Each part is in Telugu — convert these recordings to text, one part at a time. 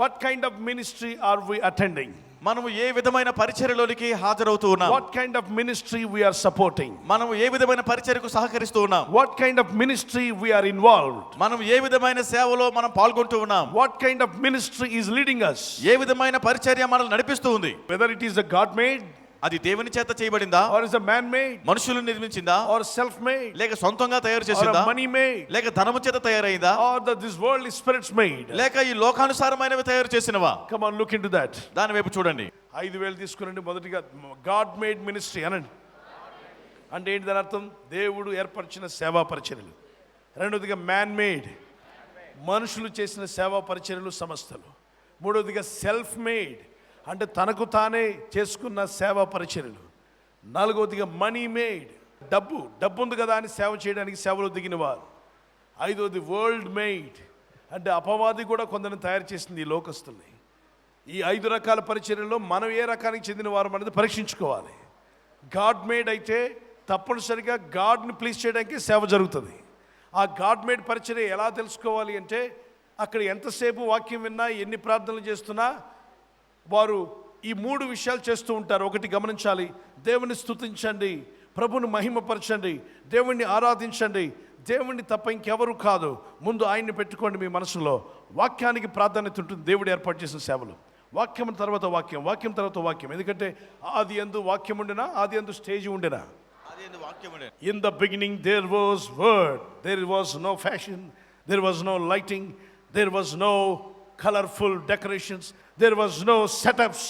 What kind of ministry are we attending? మనము ఏ విధమైన పరిచర్యలోనికి హాజరవుతూ ఉన్నాం? What kind of ministry we are supporting? మనము ఏ విధమైన పరిచర్యకు సహకరిస్తూ ఉన్నాం? What kind of ministry we are involved? మనం ఏ విధమైన సేవలో మనం పాల్గొంటూ ఉన్నాం? What kind of ministry is leading us? ఏ విధమైన పరిచర్య మనల్ని నడిపిస్తూ ఉంది? Whether it is a God made, అది దేవుని చేత చేయబడిందా, or is a man made, మనుషులు నిర్మించిందా, or self made, లేక సొంతంగా తయారు or చేసిందా, a money made, లేక ధనము చేత తయారైందా, or this worldly spirits made? లేక ఈ లోకానుసారమైనవి తయారు చేసినవా? Come on, look into that. దాని వైపు చూడండి. 5,000 తీసుకురండి. మొదటిగా గాడ్ మేడ్ మినిస్ట్రీ అనండి. అంటే ఏంటి దాని అర్థం? దేవుడు ఏర్పరిచిన సేవా పరిచర్యలు. రెండవదిగా మ్యాన్ మేడ్, మనుషులు చేసిన సేవా పరిచర్యలు సంస్థలు. మూడవదిగా సెల్ఫ్ మేడ్, అంటే తనకు తానే చేసుకున్న సేవా పరిచర్యలు. నాలుగవదిగా మనీ మేడ్, డబ్బు ఉంది కదా అని సేవ చేయడానికి సేవలో దిగిన వారు. ఐదవది వరల్డ్ మేడ్, అంటే అపవాది కూడా కొందరిని తయారు చేసింది ఈ లోకస్తుల్ని. ఈ 5 రకాల పరిచర్యల్లో మనం ఏ రకానికి చెందిన వారు అనేది పరీక్షించుకోవాలి. గాడ్ మేడ్ అయితే తప్పనిసరిగా గాడ్ని ప్లీజ్ చేయడానికి సేవ జరుగుతుంది. ఆ గాడ్ మేడ్ పరిచర్య ఎలా తెలుసుకోవాలి అంటే, అక్కడ ఎంతసేపు వాక్యం విన్నా, ఎన్ని ప్రార్థనలు చేస్తున్నా వారు ఈ 3 విషయాలు చేస్తూ ఉంటారు. ఒకటి గమనించాలి, దేవుని స్తుతించండి, ప్రభుని మహిమపరచండి, దేవుణ్ణి ఆరాధించండి, దేవుణ్ణి తప్ప ఇంకెవరు కాదు, ముందు ఆయన్ని పెట్టుకోండి మీ మనసులో. వాక్యానికి ప్రాధాన్యత ఉంటుంది దేవుడు ఏర్పాటు చేసిన సేవలు. వాక్యం తర్వాత వాక్యం, వాక్యం తర్వాత వాక్యం. ఎందుకంటే ఆది యందు వాక్యం ఉండినా, ఆది యందు స్టేజ్ ఉండినా. In the beginning there was word, there was no fashion, there was no lighting, there was no colorful decorations, there was no setups,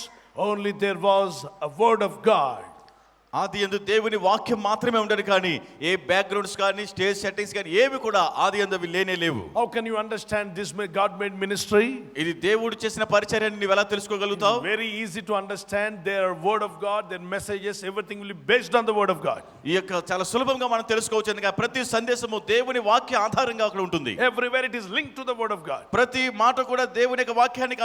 only there was a word of God. ఆది యందు దేవుని వాక్యం మాత్రమే ఉండదు, కానీ ఏ బ్యాక్గ్రౌండ్స్ కానీ స్టేజ్ సెట్టింగ్స్ కానీ ఏవి కూడా ఆది యందు లేనే లేవు. How can you understand this God made ministry? ఇది దేవుడు చేసిన పరిచర్యని నీవు ఎలా తెలుసుకోగలుగుతావు? Very easy to understand. Their word of God, their messages, everything will be based on the word of God. ఈ యొక్క చాలా సులభంగా మనం తెలుసుకోవచ్చు, ఎందుకంటే ప్రతి సందేశము దేవుని వాక్య ఆధారంగా అక్కడ ఉంటుంది. Everywhere it is linked to the word of God. ప్రతి మాట కూడా దేవుని యొక్క వాక్యానికి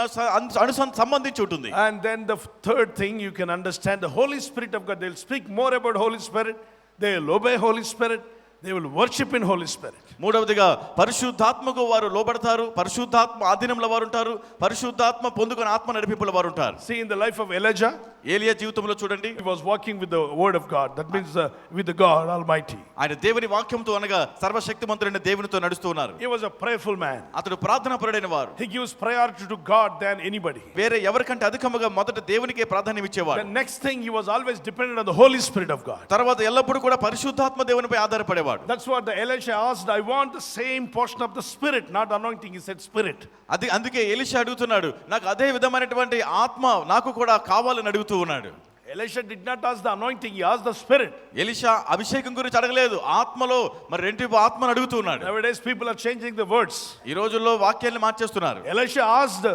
సంబంధించి ఉంటుంది. And then the third thing you can understand, the Holy Spirit of God, they'll speak more about Holy Spirit, they will obey Holy Spirit, they will worship in Holy Spirit. మూడవదిగా పరిశుద్ధాత్మకు వారు లోబడతారు, పరిశుద్ధాత్మ ఆధీనంలో వారు ఉంటారు, పరిశుద్ధాత్మ పొందుకొని ఆత్మ నడిపింపుల వారు ఉంటారు. See, in the life of Elijah, ఏలియా జీవితంలో చూడండి, he was walking with the word of God, that means with the God Almighty. ఆయన దేవుని వాక్యంతో అనగా సర్వశక్తిమంతుడైన దేవునితో నడుస్తూ ఉన్నారు. He was a prayerful man. అతడు ప్రార్థనాపరుడైన వారు. He gives priority to God than anybody. వేరే ఎవరికంటే అధికముగా మొదట దేవునికే ప్రాధాన్యం ఇచ్చేవాడు. The next thing, he was always dependent on the Holy Spirit of God. తర్వాత ఎల్లప్పుడూ కూడా పరిశుద్ధాత్మ దేవునిపై ఆధారపడేవాడు. That's what the Elisha asked. I want the same portion of the Spirit, not anointing. He said Spirit. అందుకే ఎలీషా అడుగుతున్నాడు, నాకు అదే విధమైనటువంటి ఆత్మ నాకు కూడా కావాలని అడుగుతూ ఉన్నాడు. Elisha did not ask the anointing, he asked the Spirit. Elisha అభిషేకం గురించి అడగలేదు, ఆత్మలో మరి రెంటిపు ఆత్మను అడుగుతూ ఉన్నాడు. Nowadays people are changing the words. ఈ రోజుల్లో వాక్యాన్ని మార్చేస్తున్నారు. Elisha asked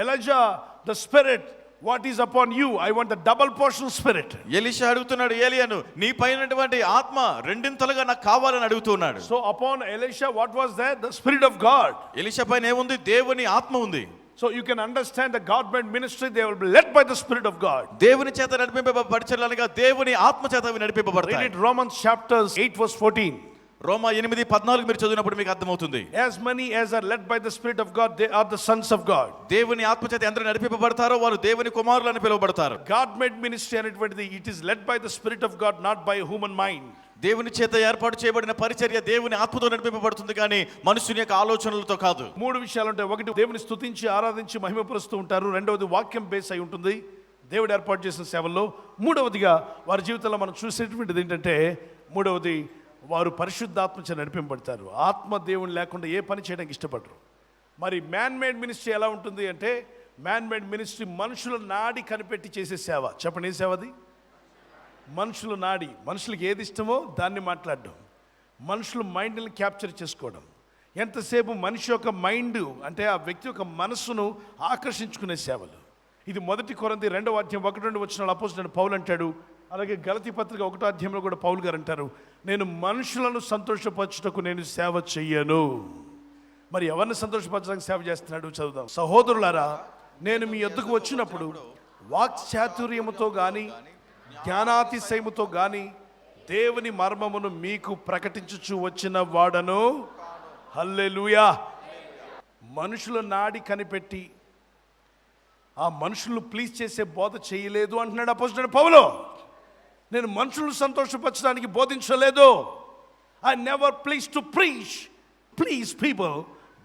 Elijah, the Spirit, what is upon you? I want the double portion Spirit. Elisha అడుగుతున్నాడు ఏలియాను, నీ పైనటువంటి ఆత్మ రెండింతలుగా నాకు కావాలని అడుగుతున్నాడు. So upon Elisha, what was there? The Spirit of God. Elisha పైన ఏముంది? దేవుని ఆత్మ ఉంది. So you can understand the God-made ministry, they will be led by the Spirit of God. దేవుని చేత నడిపింపబడచలనగా దేవుని ఆత్మ చేత నడిపింపబడతాయి. Read it, Romans chapter 8 verse 14. రోమా 8:14 మీరు చదివినప్పుడు మీకు అర్థమవుతుంది. As many as are led by the Spirit of God, they are the sons of God. దేవుని ఆత్మ చేత ఎందరు నడిపింపబడతారో వారు దేవుని కుమారులని పిలువబడతారు. God-made ministry అనేటువంటిది, it is led by the Spirit of God, not by human mind. దేవుని చేత ఏర్పాటు చేయబడిన పరిచర్య దేవుని ఆత్మతో నడిపింపబడుతుంది, కానీ మనుషుని యొక్క ఆలోచనలతో కాదు. 3 విషయాలు ఉంటాయి. ఒకటి, దేవుని స్తుతించి ఆరాధించి మహిమపరుస్తూ ఉంటారు. రెండవది, వాక్యం బేస్ అయి ఉంటుంది దేవుడు ఏర్పాటు చేసిన సేవల్లో. మూడవదిగా వారి జీవితంలో మనం చూసేటువంటిది ఏంటంటే, మూడవది, వారు పరిశుద్ధాత్మ చేత నడిపింపబడతారు. ఆత్మ దేవుని లేకుండా ఏ పని చేయడానికి ఇష్టపడరు. మరి మ్యాన్ మేడ్ మినిస్ట్రీ ఎలా ఉంటుంది అంటే, మ్యాన్ మేడ్ మినిస్ట్రీ మనుషుల నాడి కనిపెట్టి చేసే సేవ. చెప్పండి, ఏ సేవ అది? మనుషుల నాడి, మనుషులకు ఏది ఇష్టమో దాన్ని మాట్లాడడం, మనుషుల మైండ్ని క్యాప్చర్ చేసుకోవడం. ఎంతసేపు మనిషి యొక్క మైండ్ అంటే ఆ వ్యక్తి యొక్క మనస్సును ఆకర్షించుకునే సేవలు. ఇది 1 కొరింథీ 2వ అధ్యాయం 1-2 వచనాలు అపోస్తలుడైన పౌలు అంటాడు. అలాగే గలతీ పత్రిక 1వ అధ్యాయంలో కూడా పౌలు గారు అంటారు, నేను మనుషులను సంతోషపరచుటకు నేను సేవ చెయ్యను. మరి ఎవరిని సంతోషపరచడానికి సేవ చేస్తున్నాడు? చదువుదాం. సహోదరులారా, నేను మీ యొద్దకు వచ్చినప్పుడు వాక్చాతుర్యముతో కానీ జ్ఞానాతిశయముతో కానీ దేవుని మర్మమును మీకు ప్రకటించుచు వచ్చిన వాడను. హల్లెలూయా. మనుషుల నాడి కనిపెట్టి ఆ మనుషులను ప్లీజ్ చేసే బోధ చేయలేదు అంటున్నాడు అపోజిట్ పౌలు. నేను మనుషులను సంతోషపరచడానికి బోధించలేదు. I never please to please people,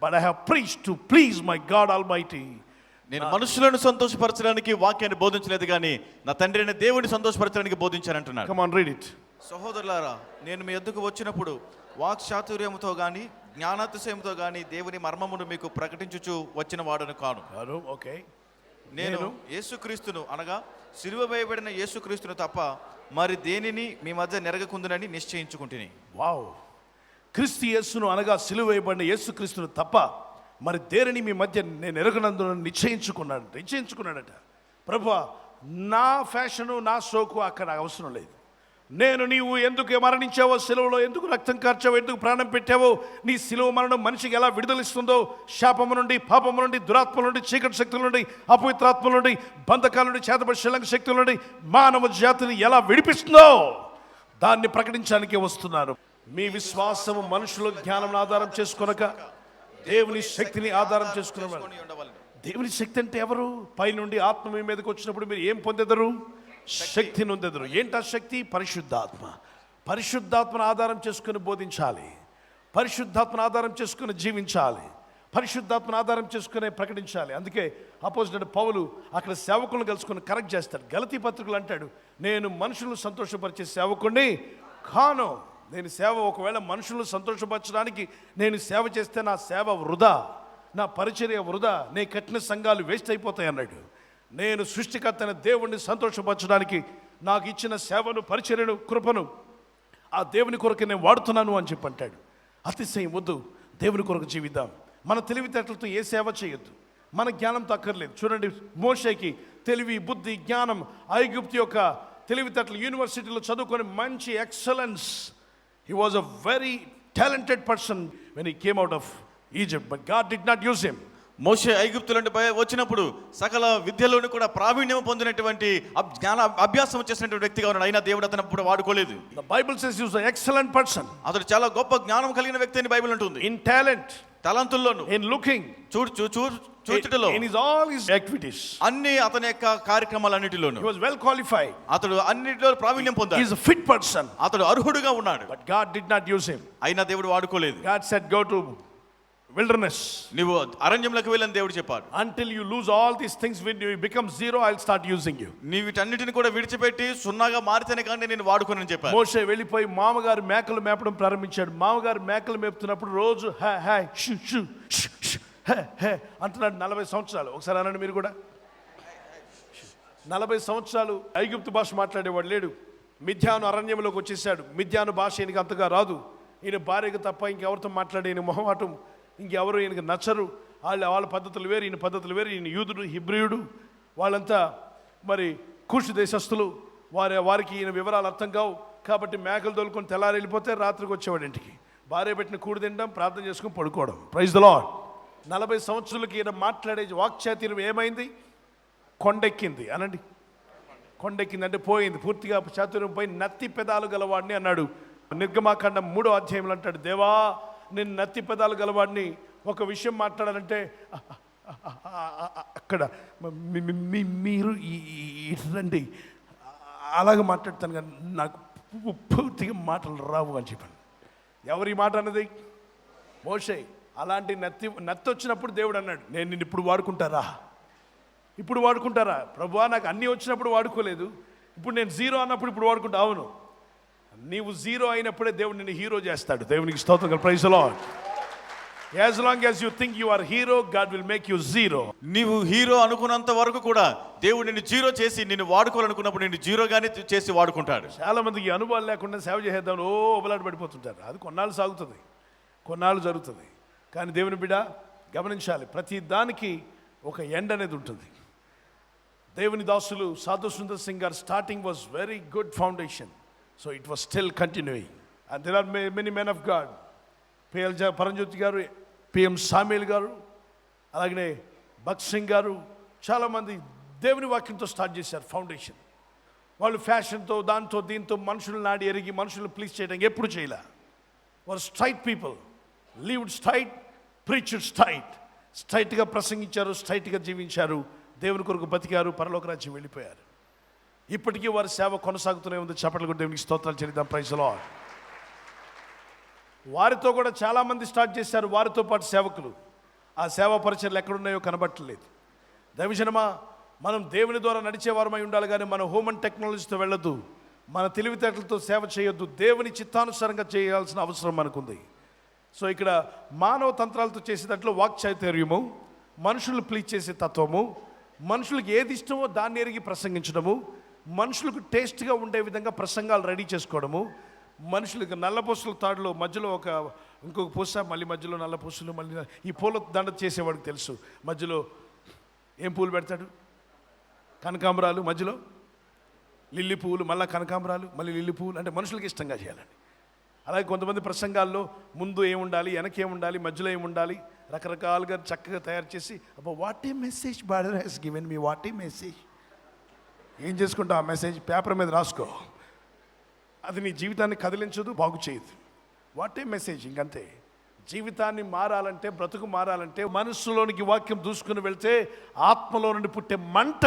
but I have preach to please my God almighty. నేను మనుషులను సంతోషపరచడానికి వాక్యాన్ని బోధించలేదు కానీ నా తండ్రి అయిన దేవుని సంతోషపరచడానికి బోధించానంటున్నాడు. Come on read it. సహోదరులారా, నేను మీ యొద్దకు వచ్చినప్పుడు వాక్చాతుర్యముతో గాని జ్ఞానాతిశయముతో గాని దేవుని మర్మమును మీకు ప్రకటించుచు వచ్చిన వాడను కాను. ఓకే, నేను యేసుక్రీస్తును అనగా సిలువ వేయబడిన యేసుక్రీస్తును తప్ప మరి దేనిని మీ మధ్య నెరగకుందునని నిశ్చయించుకుంటుని. వావ్, క్రీస్తు యేసును అనగా సిలువ వేయబడిన యేసుక్రీస్తును తప్ప మరి దేనిని మీ మధ్య నేను ఎరగనందున నిశ్చయించుకున్నాడట. ప్రభువా, నా ఫ్యాషను నా సోకు అక్కడ అవసరం లేదు. నేను నీవు ఎందుకు మరణించావో, సిలువలో ఎందుకు రక్తం కార్చావో, ఎందుకు ప్రాణం పెట్టావో, నీ సిలువ మరణం మనిషికి ఎలా విడుదలిస్తుందో, శాపము నుండి, పాపము నుండి, దురాత్మ నుండి, చీకటి శక్తుల నుండి, అపవిత్రాత్మ నుండి, బంధకాల నుండి, చేతబడి శిలంగ శక్తుల నుండి మానవ జాతిని ఎలా విడిపిస్తుందో దాన్ని ప్రకటించడానికి వస్తున్నారు. మీ విశ్వాసము మనుషుల జ్ఞానం ఆధారం చేసుకొనక దేవుని శక్తిని ఆధారం చేసుకునేవాడు. దేవుని శక్తి అంటే ఎవరు? పైనుండి ఆత్మ మీ మీదకి వచ్చినప్పుడు మీరు ఏం పొందెదరు? శక్తిని పొందెదరు. ఏంటా శక్తి? పరిశుద్ధాత్మ. పరిశుద్ధాత్మను ఆధారం చేసుకుని బోధించాలి, పరిశుద్ధాత్మను ఆధారం చేసుకుని జీవించాలి, పరిశుద్ధాత్మను ఆధారం చేసుకుని ప్రకటించాలి. అందుకే అపోజిట్ పౌలు అక్కడ సేవకులను కలుసుకుని కరెక్ట్ చేస్తాడు. గలతీ పత్రికలు అంటాడు, నేను మనుషులను సంతోషపరిచే సేవకుడిని కాను. నేను సేవ, ఒకవేళ మనుషులను సంతోషపరచడానికి నేను సేవ చేస్తే నా సేవ వృధా, నా పరిచర్య వృధా, నేను కట్టిన సంఘాలు వేస్ట్ అయిపోతాయి అన్నాడు. నేను సృష్టికర్త అయిన దేవుణ్ణి సంతోషపరచడానికి నాకు ఇచ్చిన సేవను, పరిచర్యను, కృపను ఆ దేవుని కొరకు నేను వాడుతున్నాను అని చెప్పి అంటాడు. అతిశయం వద్దు, దేవుని కొరకు జీవిద్దాం. మన తెలివితేటలతో ఏ సేవ చేయొద్దు, మన జ్ఞానంతో అక్కర్లేదు. చూడండి, మోషేకి తెలివి, బుద్ధి, జ్ఞానం, ఐగుప్తు యొక్క తెలివితేటలు, యూనివర్సిటీలో చదువుకొని మంచి excellence. He was a very talented person when he came out of Egypt, but God did not use him. మోషే ఐగుప్తు నుండి వచ్చినప్పుడు సకల విద్యలోని కూడా ప్రావీణ్యం పొందినటువంటి జ్ఞాన అభ్యాసం చేసినటువంటి వ్యక్తిగా ఉన్నాడు. అయినా దేవుడు అతను అప్పుడు వాడుకోలేదు. The Bible says he was an excellent person. అతడు చాలా గొప్ప జ్ఞానం కలిగిన వ్యక్తి అని బైబిల్ అంటుంది. In talent, తలంతుల్లోను, in looking, చూచుటలో, in his all his activities, అన్ని అతని యొక్క కార్యక్రమాలన్నిటిలోను he was well qualified. అతడు అన్నిటిలో ప్రావీణ్యం పొందాడు. He is a fit person. అతడు అర్హుడుగా ఉన్నాడు. But God did not use him. అయినా దేవుడు వాడుకోలేదు. God said, go to wilderness. నీవు అరణ్యంలోకి వెళ్ళని దేవుడు చెప్పాడు. Until you lose all these things, when you become zero, I'll start using you. నీవు వీటన్నిటిని కూడా విడిచిపెట్టి సున్నాగా మారితేనే కానీ నేను వాడుకోనని చెప్పాను. మోషే వెళ్ళిపోయి మామగారు మేకలు మేపడం ప్రారంభించాడు. మామగారు మేకలు మేపుతున్నప్పుడు రోజు హే హే షు షు షు షు హే హే అంటున్నాడు. 40 సంవత్సరాలు. ఒకసారి అనండి మీరు కూడా. 40 సంవత్సరాలు ఐగుప్తు భాష మాట్లాడేవాడు లేడు. మిథ్యాను అరణ్యంలోకి వచ్చేసాడు. మిథ్యాను భాష ఈయనకి అంతగా రాదు. ఈయన భార్యకు తప్ప ఇంకెవరితో మాట్లాడే ఈయన మొహమాటం, ఇంకెవరు ఈయనకి నచ్చరు. వాళ్ళ పద్ధతులు వేరు, ఈయన పద్ధతులు వేరు. ఈయన యూదుడు, హిబ్రియుడు, వాళ్ళంతా మరి కూషు దేశస్తులు. వారికి ఈయన వివరాలు అర్థం కావు. కాబట్టి మేకలు తోలుకొని తెల్లారి వెళ్ళిపోతే రాత్రికి వచ్చేవాడు ఇంటికి. భార్య పెట్టిన కూడి తినడం, ప్రార్థన చేసుకుని పడుకోవడం. Praise the lord. 40 సంవత్సరాలకి ఈయన మాట్లాడే వాక్చాతుర్యం ఏమైంది? కొండెక్కింది అనండి. కొండెక్కింది అంటే పోయింది, పూర్తిగా చాతుర్యం పోయి నత్తి పెదాలు గలవాడిని అన్నాడు. నిర్గమాకాండం 3వ అధ్యాయంలో అంటాడు, దేవా నేను నత్తి పెదాలు గలవాడిని. ఒక విషయం మాట్లాడాలంటే అక్కడ మీరు రండి అలాగ మాట్లాడతాను, కానీ నాకు పూర్తిగా మాటలు రావు అని చెప్పాను. ఎవరి మాట అన్నది? మోషే. అలాంటి నత్తి వచ్చినప్పుడు దేవుడు అన్నాడు, నేను నిన్ను ఇప్పుడు వాడుకుంటారా? ప్రభువా, నాకు అన్నీ వచ్చినప్పుడు వాడుకోలేదు, ఇప్పుడు నేను జీరో అన్నప్పుడు ఇప్పుడు వాడుకుంటా. అవును, నీవు జీరో అయినప్పుడే దేవుడు నిన్ను హీరో చేస్తాడు. దేవునికి స్తోత్రం. Praise the Lord. As long as you think you are hero, God will make you zero. నీవు హీరో అనుకున్నంత వరకు కూడా దేవుడు నిన్ను జీరో చేసి నిన్ను వాడుకోవాలనుకున్నప్పుడు నిన్ను జీరోగానే చేసి వాడుకుంటాడు. చాలా మందికి అనుభవాలు లేకుండా సేవ చేద్దాం ఓబలాట పడిపోతుంటారు. అది కొన్నాళ్ళు సాగుతుంది, కొన్నాళ్ళు జరుగుతుంది. కానీ దేవుని బిడ్డ గమనించాలి, ప్రతి దానికి ఒక ఎండ్ అనేది ఉంటుంది. దేవుని దాసులు సాధు Sundar Singh garu starting was very good foundation, so it was still continuing. And there are many men of God. PL Paramjyothi garu, PM Samel గారు, అలాగనే భగత్ సింగ్ గారు, చాలామంది దేవుని వాక్యంతో స్టార్ట్ చేశారు ఫౌండేషన్. వాళ్ళు ఫ్యాషన్తో, దాంతో దీంతో మనుషులు నాడి ఎరిగి మనుషులు ప్లీజ్ చేయడానికి ఎప్పుడు చేయలే. వారు straight people, lived straight, preached స్ట్రైట్గా ప్రసంగించారు, స్ట్రైట్గా జీవించారు. దేవుని కొరకు బతికారు, పరలోక రాజ్యం వెళ్ళిపోయారు. ఇప్పటికీ వారి సేవ కొనసాగుతూనే ఉంది. చప్పట్లు కొట్టి దేవునికి స్తోత్రాలు చెల్లిద్దాం. Praise the Lord. వారితో కూడా చాలామంది స్టార్ట్ చేశారు, వారితో పాటు సేవకులు. ఆ సేవా పరిచర్లు ఎక్కడున్నాయో కనబట్టలేదు. దైవజనమా, మనం దేవుని ద్వారా నడిచేవారమై ఉండాలి, కానీ మన హ్యూమన్ టెక్నాలజీతో వెళ్ళొద్దు, మన తెలివితేటలతో సేవ చేయొద్దు. దేవుని చిత్తానుసారంగా చేయాల్సిన అవసరం మనకుంది. సో ఇక్కడ మానవ తంత్రాలతో చేసే దాంట్లో వాక్చాతుర్యము, మనుషులు ప్లీజ్ చేసే తత్వము, మనుషులకు ఏది ఇష్టమో దాన్ని ఎరిగి ప్రసంగించడము, మనుషులకు టేస్ట్గా ఉండే విధంగా ప్రసంగాలు రెడీ చేసుకోవడము, మనుషులకు నల్ల పూసల తాడులో మధ్యలో ఇంకొక పూస, మళ్ళీ మధ్యలో నల్ల పూసలు, మళ్ళీ ఈ పూల దండ చేసేవాడికి తెలుసు. మధ్యలో ఏం పూలు పెడతాడు? కనకాంబరాలు, మధ్యలో లిల్లీ పువ్వులు, మళ్ళీ కనకాంబరాలు, మళ్ళీ లిల్లీ పువ్వులు. అంటే మనుషులకి ఇష్టంగా చేయాలండి. అలాగే కొంతమంది ప్రసంగాల్లో ముందు ఏముండాలి, వెనక ఏముండాలి, మధ్యలో ఏముండాలి, రకరకాలుగా చక్కగా తయారు చేసి, అబ్బా what a message brother he's given me, what a message. ఏం చేసుకుంటావు ఆ మెసేజ్? పేపర్ మీద రాసుకో. అది నీ జీవితాన్ని కదిలించదు, బాగు చేయదు. What a message. ఇంకంతే. జీవితాన్ని మారాలంటే, బ్రతుకు మారాలంటే మనస్సులోనికి వాక్యం దూసుకుని వెళ్తే ఆత్మలో నుండి పుట్టే మంట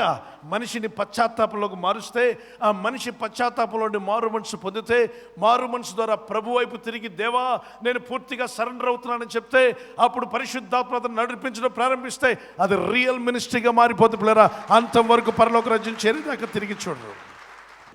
మనిషిని పశ్చాత్తాపంలోకి మారుస్తే, ఆ మనిషి పశ్చాత్తాపంలోని మారు మనసు పొందితే, మారు మనసు ద్వారా ప్రభు వైపు తిరిగి దేవా నేను పూర్తిగా సరెండర్ అవుతున్నానని చెప్తే, అప్పుడు పరిశుద్ధాత్మను నడిపించడం ప్రారంభిస్తే అది రియల్ మినిస్ట్రీగా మారిపోతుంది. పిల్లరా, అంతం వరకు పరలోక రాజ్యం చేరేదాకా తిరిగి చూడరు.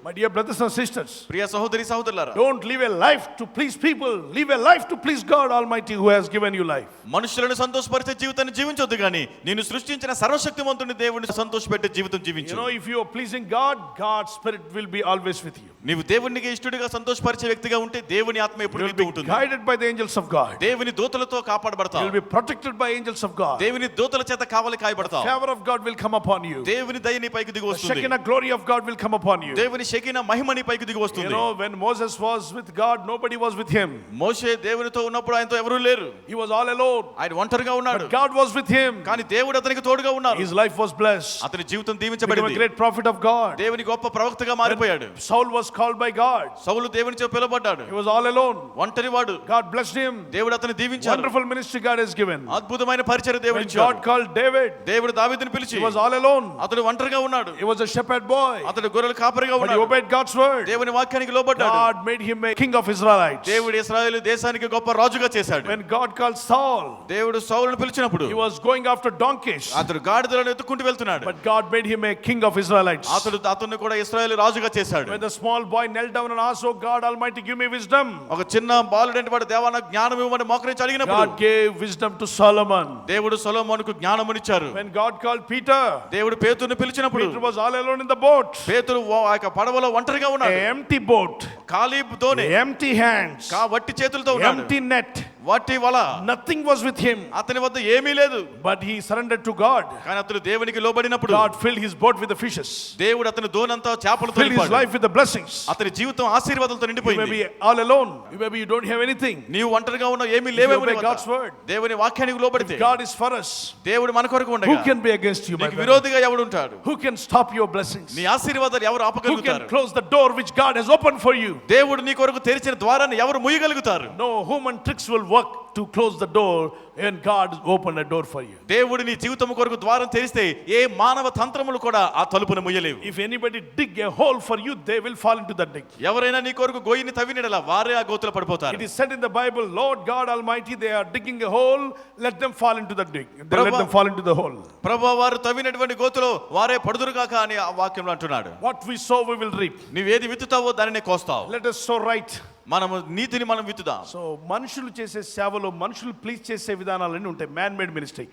My dear brothers and sisters, ప్రియ సహోదరి సహోదరులారా, don't live a life to please people, live a life to please God Almighty who has given you life. మనుషులను సంతోషపరిచే జీవితాన్ని జీవించొద్దు, కానీ నిన్ను సృష్టించిన సర్వశక్తిమంతుని దేవుని సంతోషపెట్టే జీవితం జీవించు. You know, if you are pleasing God, God's spirit will be always with you. నీవు దేవునికి ఇష్టడిగా సంతోషపరిచే వ్యక్తిగా ఉంటే దేవుని ఆత్మ ఎప్పుడు You will నీతో be ఉంటుంది. guided by the angels of God. దేవుని దూతలతో You కాపాడబడతావు. will be protected by angels of God. దేవుని దూతల చేత కావలి కాయబడతావు. Favor of God will come upon you. దేవుని దయ నీ పైకి దిగి The వస్తుంది. Shekinah glory of God will come upon you. దేవుని షెకినా మహిమ నీ పైకి దిగి You వస్తుంది. know, when Moses was with God, nobody was with him. మోషే దేవునితో ఉన్నప్పుడు ఆయనతో ఎవరూ లేరు, He was all alone. ఆయన ఒంటరిగా ఉన్నాడు. But God was with him. కానీ దేవుడు అతనికి తోడుగా ఉన్నారు. His life was blessed. అతని జీవితం He became a దీవించబడింది. great prophet of God. దేవుని గొప్ప ప్రవక్తగా మారిపోయాడు. Saul was called by God. సౌలు దేవుని చేత పిలువబడ్డాడు. He was all alone. ఒంటరివాడు. God blessed him. దేవుడు అతన్ని దీవించాడు. Wonderful ministry God has given. అద్భుతమైన పరిచర్య దేవుడు When ఇచ్చాడు. God called David, దేవుడు దావీదుని పిలిచి, he was all alone. అతడు ఒంటరిగా ఉన్నాడు. He was a shepherd boy. అతడు గొర్రెల కాపరిగా But he ఉన్నాడు. obeyed God's word. దేవుని వాక్యానికి లోబడ్డాడు. God made him a king of Israelites. దేవుడు ఇశ్రాయేలు దేశానికి గొప్ప రాజుగా చేశాడు. When God called Saul, దేవుడు సౌలును పిలిచినప్పుడు he was going after donkeys. అతడు గాడిదలను ఎత్తుకుంటూ వెళ్తున్నాడు. But God made him a king of Israelites. అతన్ని కూడా ఇశ్రాయేలు రాజుగా చేశాడు. When the small boy knelt down and asked, "Oh God Almighty, give me wisdom," ఒక చిన్న బాలుడంటే వాడు దేవా నాకు జ్ఞానం ఇవ్వమని మోకరించి అడిగినప్పుడు God gave wisdom to Solomon. దేవుడు సొలొమోనుకు జ్ఞానమునిచ్చారు. When God called Peter, దేవుడు పేతురుని పిలిచినప్పుడు Peter was all alone in the boat. పేతురు ఆ యొక్క పడవలో ఒంటరిగా A ఉన్నాడు. empty boat, ఖాళీ దోణి, empty hands, వట్టి చేతులతో ఉన్నాడు. empty net. వట్టి వల. Nothing was with him. అతని వద్ద ఏమీ లేదు. But he surrendered to God. కానీ అతడు దేవునికి లోబడినప్పుడు God filled his boat with the fishes. దేవుడు అతని దోనంతా చేపలతో Filled his నింపాడు. life with the blessings. అతని జీవితం ఆశీర్వాదాలతో You may నిండిపోయింది. be all alone. Maybe you don't have anything. నీవు ఒంటరిగా ఉన్నావు, ఏమీ If you లేవేమో obey నీ God's వద్ద. word. దేవుని వాక్యానికి లోబడితే God is for us. దేవుడు మన కొరకు Who ఉండగా can be against you, my నీకు brother? విరోధిగా ఎవడు ఉంటాడు? Who can stop your blessings? నీ ఆశీర్వాదాలు ఎవరు Who ఆపగలుగుతారు? can close the door which God has opened for you? దేవుడు నీ కొరకు తెరిచిన ద్వారాన్ని ఎవరు మూయగలుగుతారు? No human tricks will work to close the door and God opened a door for you. దేవుడు నీ జీవితం కొరకు ద్వారం తెరిస్తే ఏ మానవ తంత్రములు కూడా ఆ తలుపును మూయలేవు. If anybody dig a hole for you, they will fall into that dig. ఎవరైనా నీ కొరకు గోయిని తవ్వినడలా వారే ఆ గోతులో పడిపోతారు. It is said in the Bible, Lord God Almighty, they are digging a hole, let them fall into the dig. Let them fall into the hole. ప్రభువా వారు తవ్వినటువంటి గోతులో వారే పడుదురుగాక అని ఆ వాక్యంలో అంటున్నాడు. What we sow, we will reap. నీవేది విత్తుతావో దానినే కోస్తావు. Let us sow right. మనము నీతిని మనం విత్తుదాం. సో మనుషులు చేసే సేవలో మనుషులు ప్లీజ్ చేసే విధానాలన్నీ ఉంటాయి. Man made ministry.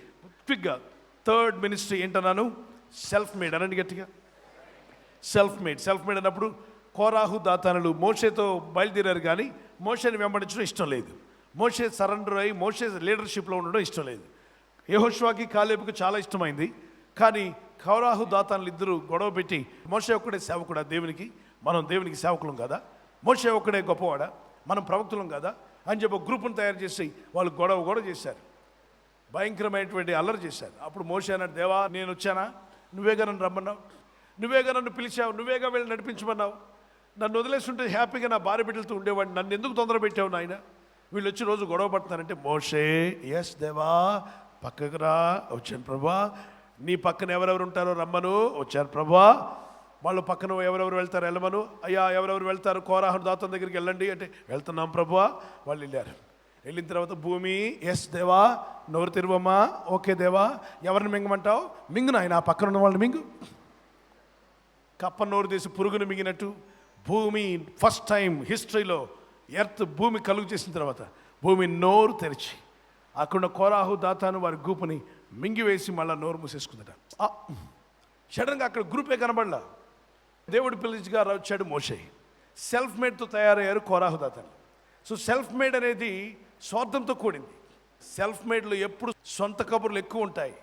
క్విక్గా థర్డ్ మినిస్ట్రీ ఏంటన్నాను? Self made. అనండి గట్టిగా. సెల్ఫ్ మేడ్ అన్నప్పుడు కోరాహు దాతానులు మోషేతో బయలుదేరారు, కానీ మోషేని వెంబడించడం ఇష్టం లేదు. మోషే సరెండర్ అయ్యి మోషే లీడర్షిప్లో ఉండడం ఇష్టం లేదు. యెహోషువకి కాలేబుకి చాలా ఇష్టమైంది, కానీ కోరాహు దాతానులు ఇద్దరు గొడవ పెట్టి మోషే ఒక్కడే సేవకుడా దేవునికి, మనం దేవునికి సేవకులం కదా, మోషే ఒక్కడే గొప్పవాడా, మనం ప్రవక్తులం కదా అని చెప్పి ఒక గ్రూప్ను తయారు చేసి వాళ్ళు గొడవ చేశారు. భయంకరమైనటువంటి అల్లరి చేశారు. అప్పుడు మోషే అన్నాడు, దేవా నేను వచ్చానా? నువ్వేగా నన్ను రమ్మన్నావు, నువ్వేగా నన్ను పిలిచావు, నువ్వేగా వెళ్ళి నడిపించమన్నావు. నన్ను వదిలేస్తుంటే హ్యాపీగా నా భార్య బిడ్డలతో ఉండేవాడిని, నన్ను ఎందుకు తొందర పెట్టావు నాయన? వీళ్ళు వచ్చి రోజు గొడవ పడుతున్నారంటే మోషే, ఎస్ దేవా పక్కకు రా, వచ్చాను ప్రభా, నీ పక్కన ఎవరెవరు ఉంటారో రమ్మను. వచ్చారు ప్రభువా. వాళ్ళు పక్కన ఎవరెవరు వెళ్తారు వెళ్ళమను. అయ్యా ఎవరెవరు వెళ్తారు కోరాహు దాతం దగ్గరికి వెళ్ళండి అంటే వెళ్తున్నాం ప్రభువా. వాళ్ళు వెళ్ళారు. వెళ్ళిన తర్వాత భూమి ఎస్ దేవా, నోరు తెరువమ్మా. ఓకే దేవా, ఎవరిని మింగమంటావు? మింగు నాయన, ఆ పక్కన ఉన్న వాళ్ళని మింగు. కప్ప నోరు తీసి పురుగును మింగినట్టు భూమి ఫస్ట్ టైం హిస్టరీలో ఎర్త్ భూమి కలుగు చేసిన తర్వాత భూమి నోరు తెరిచి అక్కడ కోరాహు దాతాను వారి గూపుని మింగివేసి మళ్ళీ నోరు మూసేసుకుందట. సడన్గా అక్కడ గ్రూపే కనబడలా. దేవుడి పిలిచిగా వచ్చాడు మోషే. సెల్ఫ్ మేడ్తో తయారయ్యారు కోరాహు దాతాను. సో సెల్ఫ్ మేడ్ అనేది స్వార్థంతో కూడింది. సెల్ఫ్ మేడ్లో ఎప్పుడు సొంత కబుర్లు ఎక్కువ ఉంటాయి.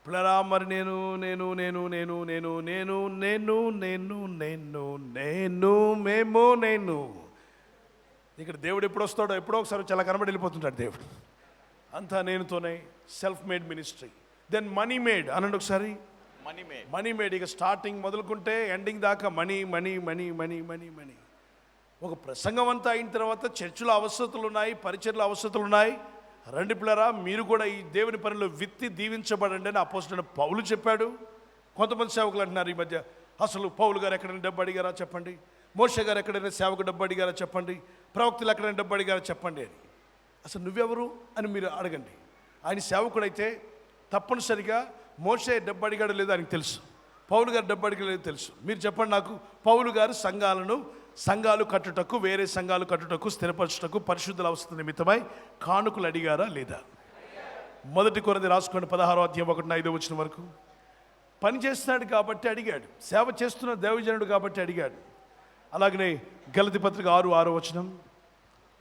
పిల్లరా, మరి నేను నేను నేను నేను నేను నేను నేను నేను నేను నేను మేము నేను ఇక్కడ దేవుడు ఎప్పుడు వస్తాడో ఎప్పుడో ఒకసారి చాలా కనబడి వెళ్ళిపోతుంటాడు దేవుడు. అంతా నేనుతోనే self made ministry. Then money made అనండి ఒకసారి. మనీ మేడ్ ఇక స్టార్టింగ్ మొదలుకుంటే ఎండింగ్ దాకా money money money money money money. ఒక ప్రసంగం అంతా అయిన తర్వాత చర్చిలో అవసరతలు ఉన్నాయి, పరిచర్ల అవసరతలు ఉన్నాయి. రండి పిల్లరా, మీరు కూడా ఈ దేవుని పనిలో విత్తి దీవించబడండి అని అపోస్తలుడైన పౌలు చెప్పాడు. కొంతమంది సేవకులు అంటున్నారు ఈ మధ్య, అసలు పౌలు గారు ఎక్కడైనా డబ్బు అడిగారా చెప్పండి, మోషే గారు ఎక్కడైనా సేవకు డబ్బు అడిగారా చెప్పండి, ప్రవక్తలు ఎక్కడైనా డబ్బు అడిగారా చెప్పండి అని. అసలు నువ్వెవరు అని మీరు అడగండి. ఆయన సేవకుడైతే తప్పనిసరిగా మోషే డబ్బు అడిగాడు లేదో ఆయనకు తెలుసు, పౌలు గారు డబ్బు అడిగలేదు తెలుసు. మీరు చెప్పండి నాకు, పౌలు గారు సంఘాలు కట్టుటకు, వేరే సంఘాలు కట్టుటకు, స్థిరపరచుటకు, పరిశుద్ధుల అవసరం నిమిత్తమై కానుకలు అడిగారా లేదా? మొదటి కొరింథీ రాసుకోండి 16వ అధ్యాయం 1-5 వచనం వరకు. పని చేస్తున్నాడు కాబట్టి అడిగాడు, సేవ చేస్తున్న దైవజనుడు కాబట్టి అడిగాడు. అలాగనే గలతీ పత్రిక 6:6 వచనం,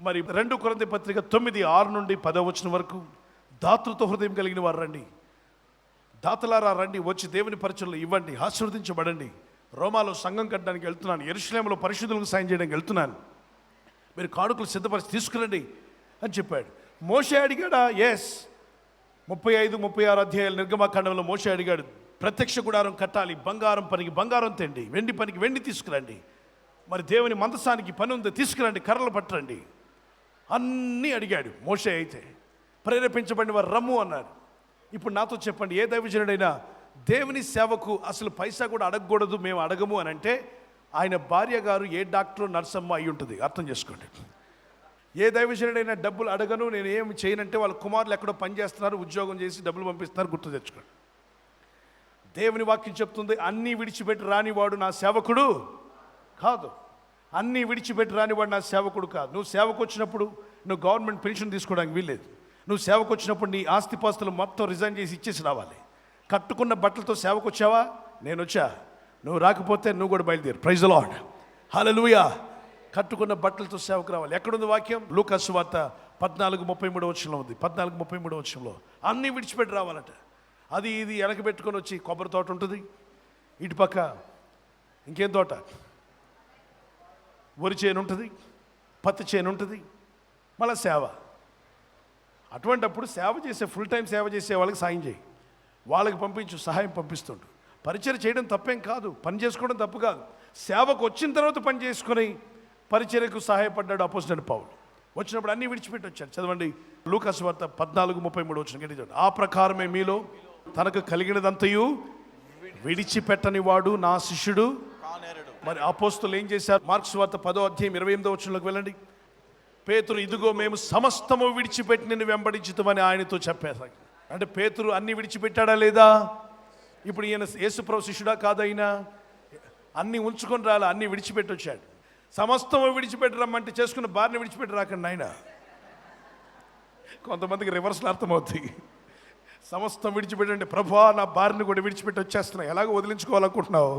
మరి 2 కొరింథీ పత్రిక 9:6-10 వచనం వరకు. దాతృత్వ హృదయం కలిగిన వారు రండి, దాతలారా రండి, వచ్చి దేవుని పరిచయంలో ఇవ్వండి, ఆశీర్వదించబడండి. రోమాలో సంఘం కట్టడానికి వెళ్తున్నాను, యెరూషలేములో పరిశుద్ధులకు సాయం చేయడానికి వెళ్తున్నాను, మీరు కానుకలు సిద్ధపరిచి తీసుకురండి అని చెప్పాడు. మోషే అడిగాడా? ఎస్. 35-36 అధ్యాయాల నిర్గమకాండంలో మోషే అడిగాడు, ప్రత్యక్ష గుడారం కట్టాలి, బంగారం పనికి బంగారం తెండి, వెండి పనికి వెండి తీసుకురండి, మరి దేవుని మందసానికి పని ఉంది తీసుకురండి, కర్రలు పట్టరండి, అన్నీ అడిగాడు మోషే. అయితే ప్రేరేపించబడిన వారు రమ్ము అన్నారు. ఇప్పుడు నాతో చెప్పండి, ఏ దైవజనుడైనా దేవుని సేవకు అసలు పైసా కూడా అడగకూడదు, మేము అడగము అని అంటే ఆయన భార్య గారు ఏ డాక్టర్ నర్సమ్మ అయి ఉంటుంది, అర్థం చేసుకోండి. ఏ దైవజనుడైనా డబ్బులు అడగను, నేను ఏమి చేయనంటే వాళ్ళ కుమారులు ఎక్కడో పనిచేస్తున్నారు, ఉద్యోగం చేసి డబ్బులు పంపిస్తున్నారు, గుర్తు తెచ్చుకోండి. దేవుని వాక్యం చెప్తుంది, అన్నీ విడిచిపెట్టి రానివాడు నా సేవకుడు కాదు. అన్నీ విడిచిపెట్టి రానివాడు నా సేవకుడు కాదు. నువ్వు సేవకు వచ్చినప్పుడు నువ్వు గవర్నమెంట్ పెన్షన్ తీసుకోవడానికి వీల్లేదు. నువ్వు సేవకు వచ్చినప్పుడు నీ ఆస్తిపాస్తులు మొత్తం రిజైన్ చేసి ఇచ్చేసి రావాలి. కట్టుకున్న బట్టలతో సేవకు వచ్చావా? నేను వచ్చా. నువ్వు రాకపోతే నువ్వు కూడా బయలుదేరు. ప్రైజ్ ది లార్డ్, హల్లెలూయా. కట్టుకున్న బట్టలతో సేవకు రావాలి. ఎక్కడుంది వాక్యం? లూకా సువార్త 14:33 వచనంలో ఉంది. 14:33 వచనంలో అన్నీ విడిచిపెట్టి రావాలట. అది ఇది వెనక పెట్టుకొని వచ్చి కొబ్బరి తోట ఉంటుంది, ఇటుపక్క ఇంకేం తోట, వరి చేను ఉంటుంది, పత్తి చేను ఉంటుంది, మళ్ళీ సేవ. అటువంటప్పుడు సేవ చేసే ఫుల్ టైం సేవ చేసే వాళ్ళకి సాయం చేయి, వాళ్ళకి పంపించు, సహాయం పంపిస్తుండు. పరిచర్య చేయడం తప్పేం కాదు, పని చేసుకోవడం తప్పు కాదు. సేవకు వచ్చిన తర్వాత పని చేసుకొని పరిచర్యకు సహాయపడ్డాడు అపోస్తలుడైన పౌలు. వచ్చినప్పుడు అన్నీ విడిచిపెట్టి వచ్చాడు. చదవండి లూకా సువార్త 14:33 వచనం. ఆ ప్రకారమే మీలో తనకు కలిగినదంతయు విడిచిపెట్టని వాడు నా శిష్యుడు. మరి అపోస్తలులు ఏం చేశారు? మార్కు సువార్త 10వ అధ్యాయం 28వ వచనంలోకి వెళ్ళండి. పేతురు, ఇదిగో మేము సమస్తము విడిచిపెట్టి నిన్ను వెంబడించుతామని ఆయనతో చెప్పారు. అంటే పేతురు అన్నీ విడిచిపెట్టాడా లేదా? ఇప్పుడు ఈయన యేసుప్రభు శిష్యుడా కాదైనా? అన్నీ ఉంచుకొని రాలా, అన్నీ విడిచిపెట్టి వచ్చాడు. సమస్తం విడిచిపెట్టి రమ్మంటే చేసుకున్న భార్యని విడిచిపెట్టి రాకండి ఆయన. కొంతమందికి రివర్స్లో అర్థమవుతుంది. సమస్తం విడిచిపెట్టండి, ప్రభువా నా భార్యని కూడా విడిచిపెట్టి వచ్చేస్తున్నావు, ఎలాగో వదిలించుకోవాలనుకుంటున్నావు,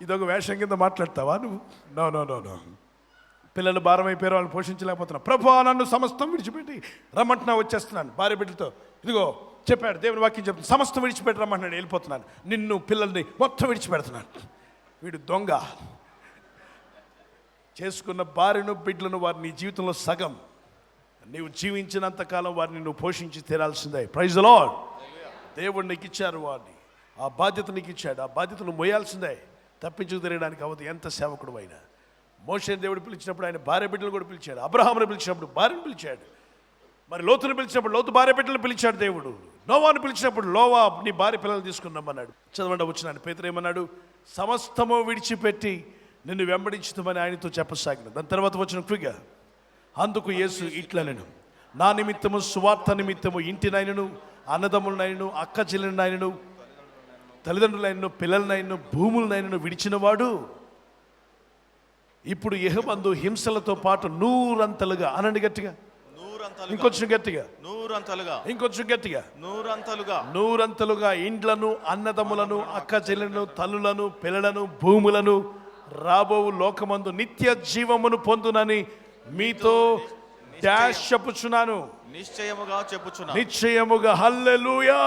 ఇదొక వేషం కింద మాట్లాడతావా నువ్వు? No no no no. పిల్లలు భారం అయిపోయారు, వాళ్ళని పోషించలేకపోతున్నావు, ప్రభువా నన్ను సమస్తం విడిచిపెట్టి రమ్మంటున్నా వచ్చేస్తున్నాను. భార్య బిడ్డలతో ఇదిగో చెప్పాడు, దేవుని వాక్యం చెప్తుంది, సమస్తం విడిచిపెట్టి రమ్మంటున్నాడు, వెళ్ళిపోతున్నాను, నిన్ను పిల్లల్ని మొత్తం విడిచిపెడుతున్నాను. వీడు దొంగ. చేసుకున్న భార్యను బిడ్డలను వారి నీ జీవితంలో సగం, నీవు జీవించినంతకాలం వారిని నువ్వు పోషించి తీరాల్సిందే. Praise the Lord. దేవుడు నీకు ఇచ్చారు వారిని, ఆ బాధ్యత నీకు ఇచ్చాడు, ఆ బాధ్యతను మోయాల్సిందే. తప్పించుకు తిరగడానికి అవ్వదు ఎంత సేవకుడు అయినా. మోషేని దేవుడు పిలిచినప్పుడు ఆయన భార్య బిడ్డలు కూడా పిలిచాడు. అబ్రహామును పిలిచినప్పుడు భార్యను పిలిచాడు. మరి లోతును పిలిచినప్పుడు లోతు భార్య బిడ్డలు పిలిచాడు దేవుడు. నోవాను పిలిచినప్పుడు లోవా నీ భార్య పిల్లలు తీసుకుని రమ్మన్నాడు. చదవండి వచ్చినాడు. పేతురు ఏమన్నాడు? సమస్తము విడిచిపెట్టి నిన్ను వెంబడించుతామని ఆయనతో చెప్పసాగిన. దాని తర్వాత వచ్చిన క్విగా, అందుకు యేసు ఇట్లనెను, నా నిమిత్తము సువార్త నిమిత్తము ఇంటినైనను అన్నదమ్ములనైనను అక్క చెల్లెలనైనను తల్లిదండ్రులైనను పిల్లలనైనను భూములనైనను విడిచినవాడు ఇప్పుడు ఇహమందు హింసలతో పాటు నూరంతలుగా, అనండి గట్టిగా, ఇంకొంచెం గట్టిగా, ఇంకొంచెం గట్టిగా, నూరంతలుగా ఇండ్లను అన్నదమ్ములను అక్క చెల్లెలను తల్లులను పిల్లలను భూములను రాబో లోకమందు నిత్య జీవమును పొందునని మీతో డాష్ చెప్పుచున్నాను, నిశ్చయముగా. హల్లెలూయా.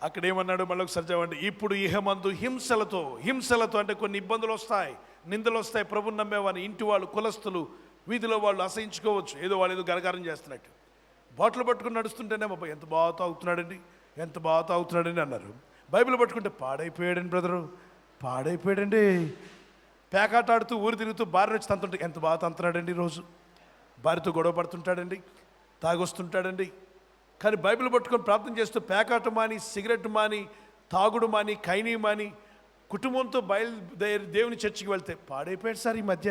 అక్కడ ఏమన్నాడు? మళ్ళీ ఒకసారి చదవండి. ఇప్పుడు ఇహమందు హింసలతో అంటే కొన్ని ఇబ్బందులు వస్తాయి, నిందలు వస్తాయి. ప్రభుని నమ్మేవాని ఇంటి వాళ్ళు, కులస్తులు, వీధిలో వాళ్ళు అసహించుకోవచ్చు. ఏదో వాళ్ళు ఏదో గరగారం చేస్తున్నట్టు బాటిల్ పట్టుకుని నడుస్తుంటేనే బాబా ఎంత బాగా తాగుతున్నాడండి అన్నారు. బైబిల్ పట్టుకుంటే పాడైపోయాడండి బ్రదరు, పాడైపోయాడండి. పేకాట ఆడుతూ ఊరు తిరుగుతూ భార్య వచ్చి తంతుంటే ఎంత బాగా తంతున్నాడండి, రోజు భార్యతో గొడవ పడుతుంటాడండి, తాగొస్తుంటాడండి. కానీ బైబిల్ పట్టుకొని ప్రార్థన చేస్తూ పేకాట మాని, సిగరెట్ మాని, తాగుడు మాని, కైనీ మాని, కుటుంబంతో దేవుని చర్చికి వెళ్తే పాడైపోయాడు సార్. ఈ మధ్య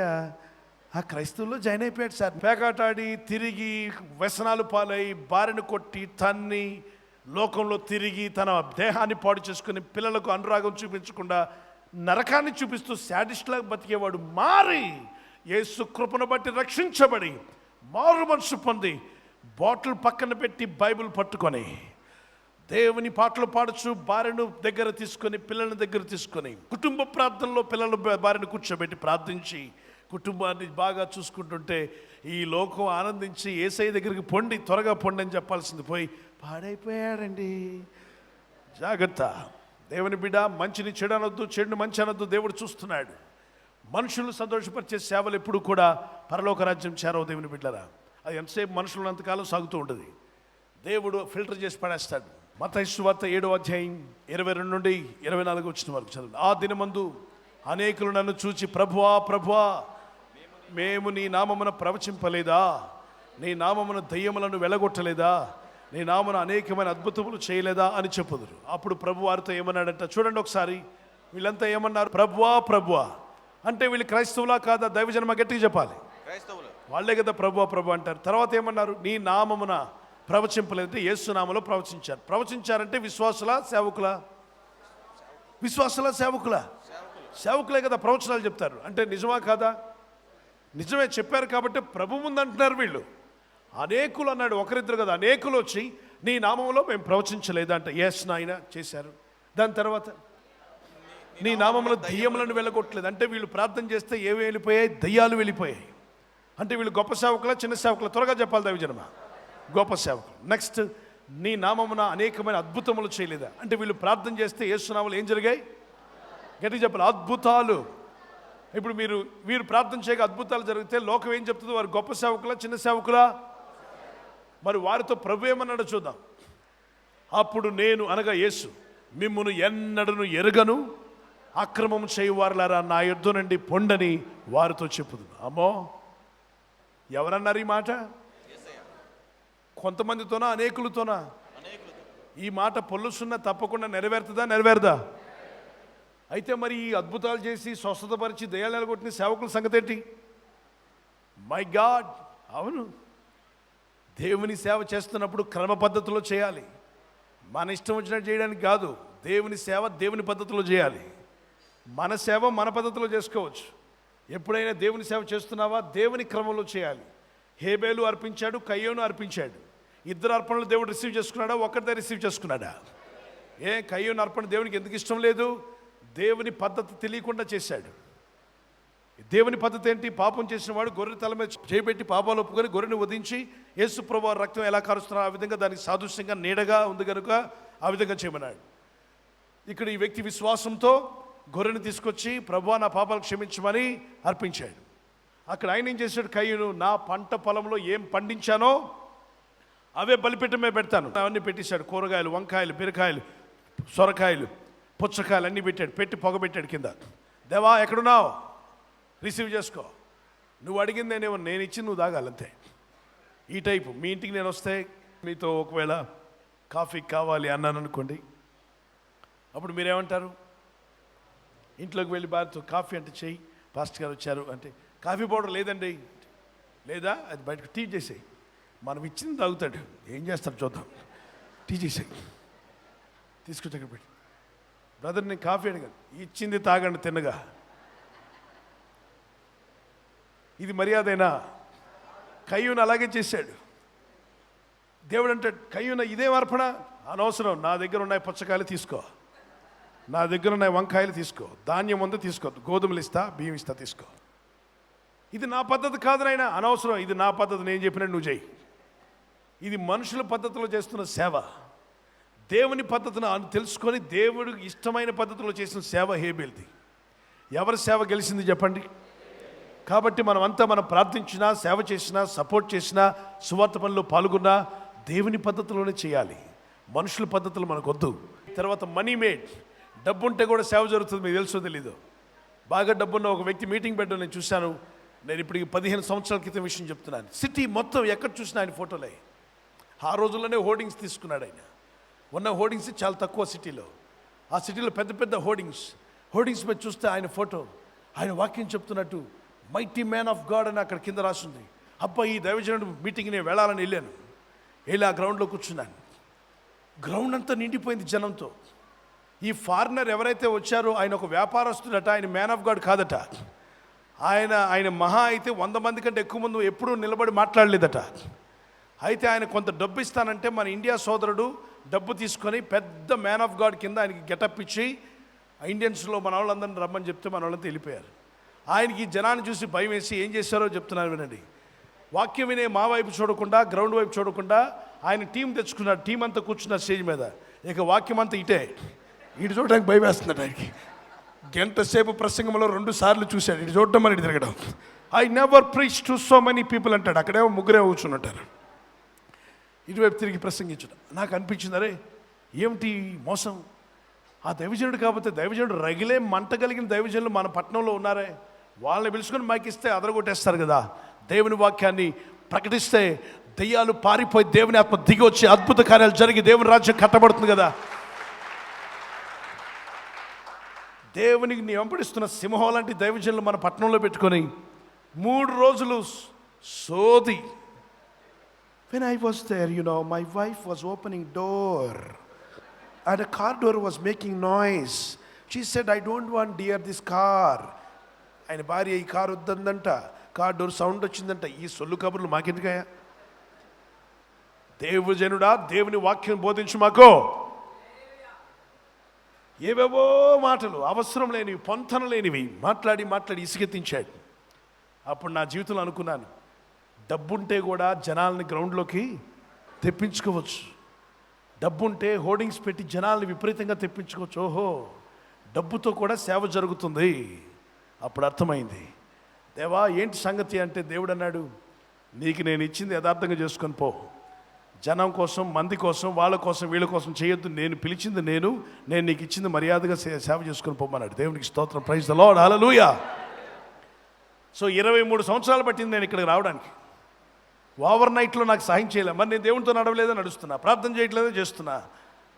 ఆ క్రైస్తవుల్లో జాయిన్ అయిపోయాడు సార్. పేకాటాడి తిరిగి వ్యసనాలు పాలై భార్యను కొట్టి తన్ని లోకంలో తిరిగి తన దేహాన్ని పాడు చేసుకుని పిల్లలకు అనురాగం చూపించకుండా నరకాన్ని చూపిస్తూ శాడిస్ట్లా బతికేవాడు మారి యేసు కృపను బట్టి రక్షించబడి మారు మనసు పొంది బాటిల్ పక్కన పెట్టి బైబిల్ పట్టుకొని దేవుని పాటలు పాడుచు భార్యను దగ్గర తీసుకొని పిల్లల దగ్గర తీసుకొని కుటుంబ ప్రార్థనలో పిల్లలు భార్యను కూర్చోబెట్టి ప్రార్థించి కుటుంబాన్ని బాగా చూసుకుంటుంటే ఈ లోకం ఆనందించి యేసయ్య దగ్గరికి పొండి, త్వరగా పొండి అని చెప్పాల్సింది పోయి పాడైపోయాడండి. జాగ్రత్త. దేవుని బిడ్డ, మంచిని చెడు అనొద్దు, చెడుని మంచి అనొద్దు. దేవుడు చూస్తున్నాడు. మనుషులు సంతోషపరిచే సేవలు ఎప్పుడు కూడా పరలోక రాజ్యం చేరవు. దేవుని బిడ్డరా, అది ఎంతసేపు మనుషులు ఉన్నంతకాలం సాగుతూ ఉంటుంది. దేవుడు ఫిల్టర్ చేసి పడేస్తాడు. మత్తయి సువార్త 7వ అధ్యాయం 22 నుండి 24 వచ్చిన వరకు చదవండి. ఆ దినమందు అనేకులు నన్ను చూచి ప్రభువా ప్రభువా మేము నీ నామమున ప్రవచింపలేదా, నీ నామమున దయ్యములను వెలగొట్టలేదా, నీ నామమున అనేకమైన అద్భుతములు చేయలేదా అని చెప్పుదురు. అప్పుడు ప్రభు వారితో ఏమన్నాడంట చూడండి ఒకసారి. వీళ్ళంతా ఏమన్నారు? ప్రభువా ప్రభువా అంటే వీళ్ళు క్రైస్తవులా కాదా? దైవజనమ గట్టిగా చెప్పాలి. వాళ్ళే కదా ప్రభువా ప్రభు అంటారు. తర్వాత ఏమన్నారు? నీ నామమున ప్రవచింపలేదంటే యేసు నామములో ప్రవచించారు. ప్రవచించారంటే విశ్వాసుల సేవకుల? విశ్వాసుల సేవకుల? సేవకులే కదా ప్రవచనాలు చెప్తారు. అంటే నిజమా కాదా? నిజమే చెప్పారు కాబట్టి ప్రభు ముందు అంటున్నారు వీళ్ళు. అనేకులు అన్నాడు, ఒకరిద్దరు కదా, అనేకులు వచ్చి నీ నామంలో మేము ప్రవచించలేదా అంటే ఎస్ నాయన చేశారు. దాని తర్వాత నీ నామంలో దయ్యములను వెళ్ళగొట్టలేదు అంటే వీళ్ళు ప్రార్థన చేస్తే ఏవి వెళ్ళిపోయాయి? దయ్యాలు వెళ్ళిపోయాయి. అంటే వీళ్ళు గొప్ప సేవకుల చిన్న సేవకుల? త్వరగా చెప్పాలి దైవజనమ. గొప్ప సేవకులు. నెక్స్ట్, నీ నామమున అనేకమైన అద్భుతములు చేయలేదా అంటే వీళ్ళు ప్రార్థన చేస్తే యేసు నామములో ఏం జరిగాయి? గట్టిగా చెప్పాలి, అద్భుతాలు. ఇప్పుడు వీరు ప్రార్థన చేయక అద్భుతాలు జరిగితే లోకం ఏం చెప్తుంది? వారు గొప్ప సేవకుల చిన్న సేవకులా? మరి వారితో ప్రభు ఏమన్నాడో చూద్దాం. అప్పుడు నేను అనగా యేసు మిమ్మును ఎన్నడను ఎరుగను, అక్రమం చేయువారులారా నా యుద్ధ నుండి పొండని వారితో చెప్పుదు. అమ్మో, ఎవరన్నారు ఈ మాట? కొంతమందితోనా అనేకులతోనా? ఈ మాట పొల్లుసున్న తప్పకుండా నెరవేరుతుందా? నెరవేరదా? అయితే మరి ఈ అద్భుతాలు చేసి స్వస్థతపరిచి దయ్యాలు నిలగొట్టిన సేవకుల సంగతి ఏంటి? మై గాడ్, అవును, దేవుని సేవ చేస్తున్నప్పుడు క్రమ పద్ధతిలో చేయాలి. మన ఇష్టం వచ్చినట్టు చేయడానికి కాదు. దేవుని సేవ దేవుని పద్ధతిలో చేయాలి. మన సేవ మన పద్ధతిలో చేసుకోవచ్చు. ఎప్పుడైనా దేవుని సేవ చేస్తున్నావా? దేవుని క్రమంలో చేయాలి. హేబేలు అర్పించాడు, కయ్యోను అర్పించాడు. ఇద్దరు అర్పణలు దేవుడు రిసీవ్ చేసుకున్నాడా? ఒక్కరిదే రిసీవ్ చేసుకున్నాడా? కయ్యోను అర్పణ దేవునికి ఎందుకు ఇష్టం లేదు? దేవుని పద్ధతి తెలియకుండా చేశాడు. దేవుని పద్ధతి ఏంటి? పాపం చేసిన వాడు గొర్రె తల మీద చేయబెట్టి పాపాలు ఒప్పుకొని గొర్రెని వధించి యేసు ప్రభువు రక్తం ఎలా కారుస్తున్నారో ఆ విధంగా దానికి సాదృశ్యంగా నీడగా ఉంది కనుక ఆ విధంగా చేయమన్నాడు. ఇక్కడ ఈ వ్యక్తి విశ్వాసంతో గొర్రెని తీసుకొచ్చి ప్రభువా నా పాపాలు క్షమించమని అర్పించాడు. అక్కడ ఆయన ఏం చేశాడు? కయ్యూను, నా పంట పొలంలో ఏం పండించానో అవే బలిపీఠమే పెడతాను అవన్నీ పెట్టేశాడు. కూరగాయలు, వంకాయలు, బీరకాయలు, సొరకాయలు, పుచ్చకాయలు అన్నీ పెట్టాడు. పెట్టి పొగబెట్టాడు కింద. దేవా ఎక్కడున్నావు? రిసీవ్ చేసుకో. నువ్వు అడిగింది నేను ఇచ్చి నువ్వు తాగాలంతే. ఈ టైపు. మీ ఇంటికి నేను వస్తే మీతో ఒకవేళ కాఫీ కావాలి అన్నాను అనుకోండి, అప్పుడు మీరేమంటారు? ఇంట్లోకి వెళ్ళి భార్యతో కాఫీ అంటే చెయ్యి, పాస్టర్ గారు వచ్చారు అంటే కాఫీ పౌడర్ లేదండి, లేదా అది బయటకు టీ చేసేయి, మనం ఇచ్చింది తాగుతాడు, ఏం చేస్తాడు చూద్దాం, టీ చేసేయి, తీసుకొచ్చి అక్కడ పెట్టి, బ్రదర్ నేను కాఫీ అడిగాను, ఇచ్చింది తాగండి తిన్నగా, ఇది మర్యాదేనా? కయ్యూను అలాగే చేశాడు. దేవుడు అంటాడు, కయ్యూన ఇదే అర్పణ? అనవసరం, నా దగ్గర ఉన్నాయి పుచ్చకాయలు తీసుకో, నా దగ్గర ఉన్నాయి వంకాయలు తీసుకో, ధాన్యం ఉందో తీసుకో, గోధుమలు ఇస్తా, బియ్యం ఇస్తా తీసుకో. ఇది నా పద్ధతి కాదు నాయన, అనవసరం, ఇది నా పద్ధతి, నేను చెప్పినట్టు నువ్వు చేయి. ఇది మనుషుల పద్ధతిలో చేస్తున్న సేవ. దేవుని పద్ధతిని తెలుసుకొని దేవుడు ఇష్టమైన పద్ధతిలో చేసిన సేవ హేబేల్ది. ఎవరి సేవ గెలిచింది చెప్పండి? కాబట్టి మనం ప్రార్థించినా, సేవ చేసినా, సపోర్ట్ చేసినా, సువార్త పనిలో పాల్గొన్నా దేవుని పద్ధతిలోనే చేయాలి. మనుషుల పద్ధతులు మనకు వద్దు. తర్వాత మనీ మేడ్, డబ్బు ఉంటే కూడా సేవ జరుగుతుంది. మీకు తెలుసో తెలీదు, బాగా డబ్బున్న ఒక వ్యక్తి మీటింగ్ పెట్టడం నేను చూశాను. నేను ఇప్పుడు 15 సంవత్సరాల క్రితం విషయం చెప్తున్నాను. సిటీ మొత్తం ఎక్కడ చూసినా ఆయన ఫోటోలే. ఆ రోజుల్లోనే హోర్డింగ్స్ తీసుకున్నాడు ఆయన. ఉన్న హోర్డింగ్స్ చాలా తక్కువ సిటీలో. ఆ సిటీలో పెద్ద పెద్ద హోర్డింగ్స్ మీద చూస్తే ఆయన ఫోటో, ఆయన వాక్యం చెప్తున్నట్టు మైటీ మ్యాన్ ఆఫ్ గాడ్ అని అక్కడ కింద రాస్తుంది. అబ్బా, ఈ దైవజనుడు మీటింగ్ నేను వెళ్ళాలని వెళ్ళాను. వెళ్ళి ఆ గ్రౌండ్లో కూర్చున్నాను. గ్రౌండ్ అంతా నిండిపోయింది జనంతో. ఈ ఫారినర్ ఎవరైతే వచ్చారో ఆయన ఒక వ్యాపారస్తుడట, ఆయన మ్యాన్ ఆఫ్ గాడ్ కాదట. ఆయన మహా అయితే 100 మంది కంటే ఎక్కువ మంది ఎప్పుడూ నిలబడి మాట్లాడలేదట. అయితే ఆయన కొంత డబ్బు ఇస్తానంటే మన ఇండియా సోదరుడు డబ్బు తీసుకొని పెద్ద మ్యాన్ ఆఫ్ గాడ్ కింద ఆయనకి గెటప్ ఇచ్చి ఇండియన్స్లో మన వాళ్ళందరినీ రమ్మని చెప్తే మన వాళ్ళంతా వెళ్ళిపోయారు. ఆయనకి జనాన్ని చూసి భయం వేసి ఏం చేశారో చెప్తున్నారు వినండి. వాక్యం వినే మా వైపు చూడకుండా, గ్రౌండ్ వైపు చూడకుండా ఆయన టీం తెచ్చుకున్నాడు. టీం అంతా కూర్చున్నారు స్టేజ్ మీద. ఇక వాక్యం అంతా ఇటు చూడడానికి భయం వేస్తున్నాడు ఆయనకి. గంట సేపు ప్రసంగంలో 2 సార్లు చూశాడు, ఇటు చూడటం అని ఇటు తిరగడం. I never preach to so many people అంటాడు. అక్కడేమో ముగ్గురే కూర్చుంటారు. ఇటువైపు తిరిగి ప్రసంగించడం. నాకు అనిపించింది, అరే ఏమిటి మోసం. ఆ దైవజనుడు కాకపోతే దైవజనుడు రగిలే మంట కలిగిన దైవజనులు మన పట్టణంలో ఉన్నారే, వాళ్ళని పిలుచుకొని మాకు ఇస్తే అదరగొట్టేస్తారు కదా. దేవుని వాక్యాన్ని ప్రకటిస్తే దెయ్యాలు పారిపోయి దేవుని ఆత్మ దిగి వచ్చి అద్భుత కార్యాలు జరిగి దేవుని రాజ్యం కట్టబడుతుంది కదా. దేవునికి నీ వెంబడిస్తున్న సింహం లాంటి దైవజనులు మన పట్టణంలో పెట్టుకొని 3 రోజులు సోది. When I was there, my wife was opening door and a car door was making noise. She said, I don't want dear this car. ఆయన భార్య ఈ కారు వద్దందంట, కార్ డోర్ సౌండ్ వచ్చిందంట. ఈ సొల్లు కబుర్లు మాకెందుకయ్యా? దేవుజనుడా, దేవుని వాక్యం బోధించు మాకో. ఏవేవో మాటలు అవసరం లేనివి, పొంతన లేనివి మాట్లాడి ఇసుకెత్తించాడు. అప్పుడు నా జీవితంలో అనుకున్నాను, డబ్బుంటే కూడా జనాల్ని గ్రౌండ్లోకి తెప్పించుకోవచ్చు. డబ్బుంటే హోర్డింగ్స్ పెట్టి జనాల్ని విపరీతంగా తెప్పించుకోవచ్చు. ఓహో, డబ్బుతో కూడా సేవ జరుగుతుంది. అప్పుడు అర్థమైంది, దేవా ఏంటి సంగతి అంటే, దేవుడు అన్నాడు, నీకు నేను ఇచ్చింది యథార్థంగా చేసుకొని పో. జనం కోసం, మంది కోసం, వాళ్ళ కోసం, వీళ్ళ కోసం చేయొద్దు. నేను పిలిచింది నేను నీకు ఇచ్చింది మర్యాదగా సేవ చేసుకొని పోమన్నాడు. దేవునికి స్తోత్రం, praise the Lord, hallelujah. So 23 సంవత్సరాలు పట్టింది నేను ఇక్కడికి రావడానికి. ఓవర్ నైట్లో నాకు సహాయం చేయలే. మరి నేను దేవునితో నడవలేదా? నడుస్తున్నా. ప్రార్థన చేయట్లేదా? చేస్తున్నా.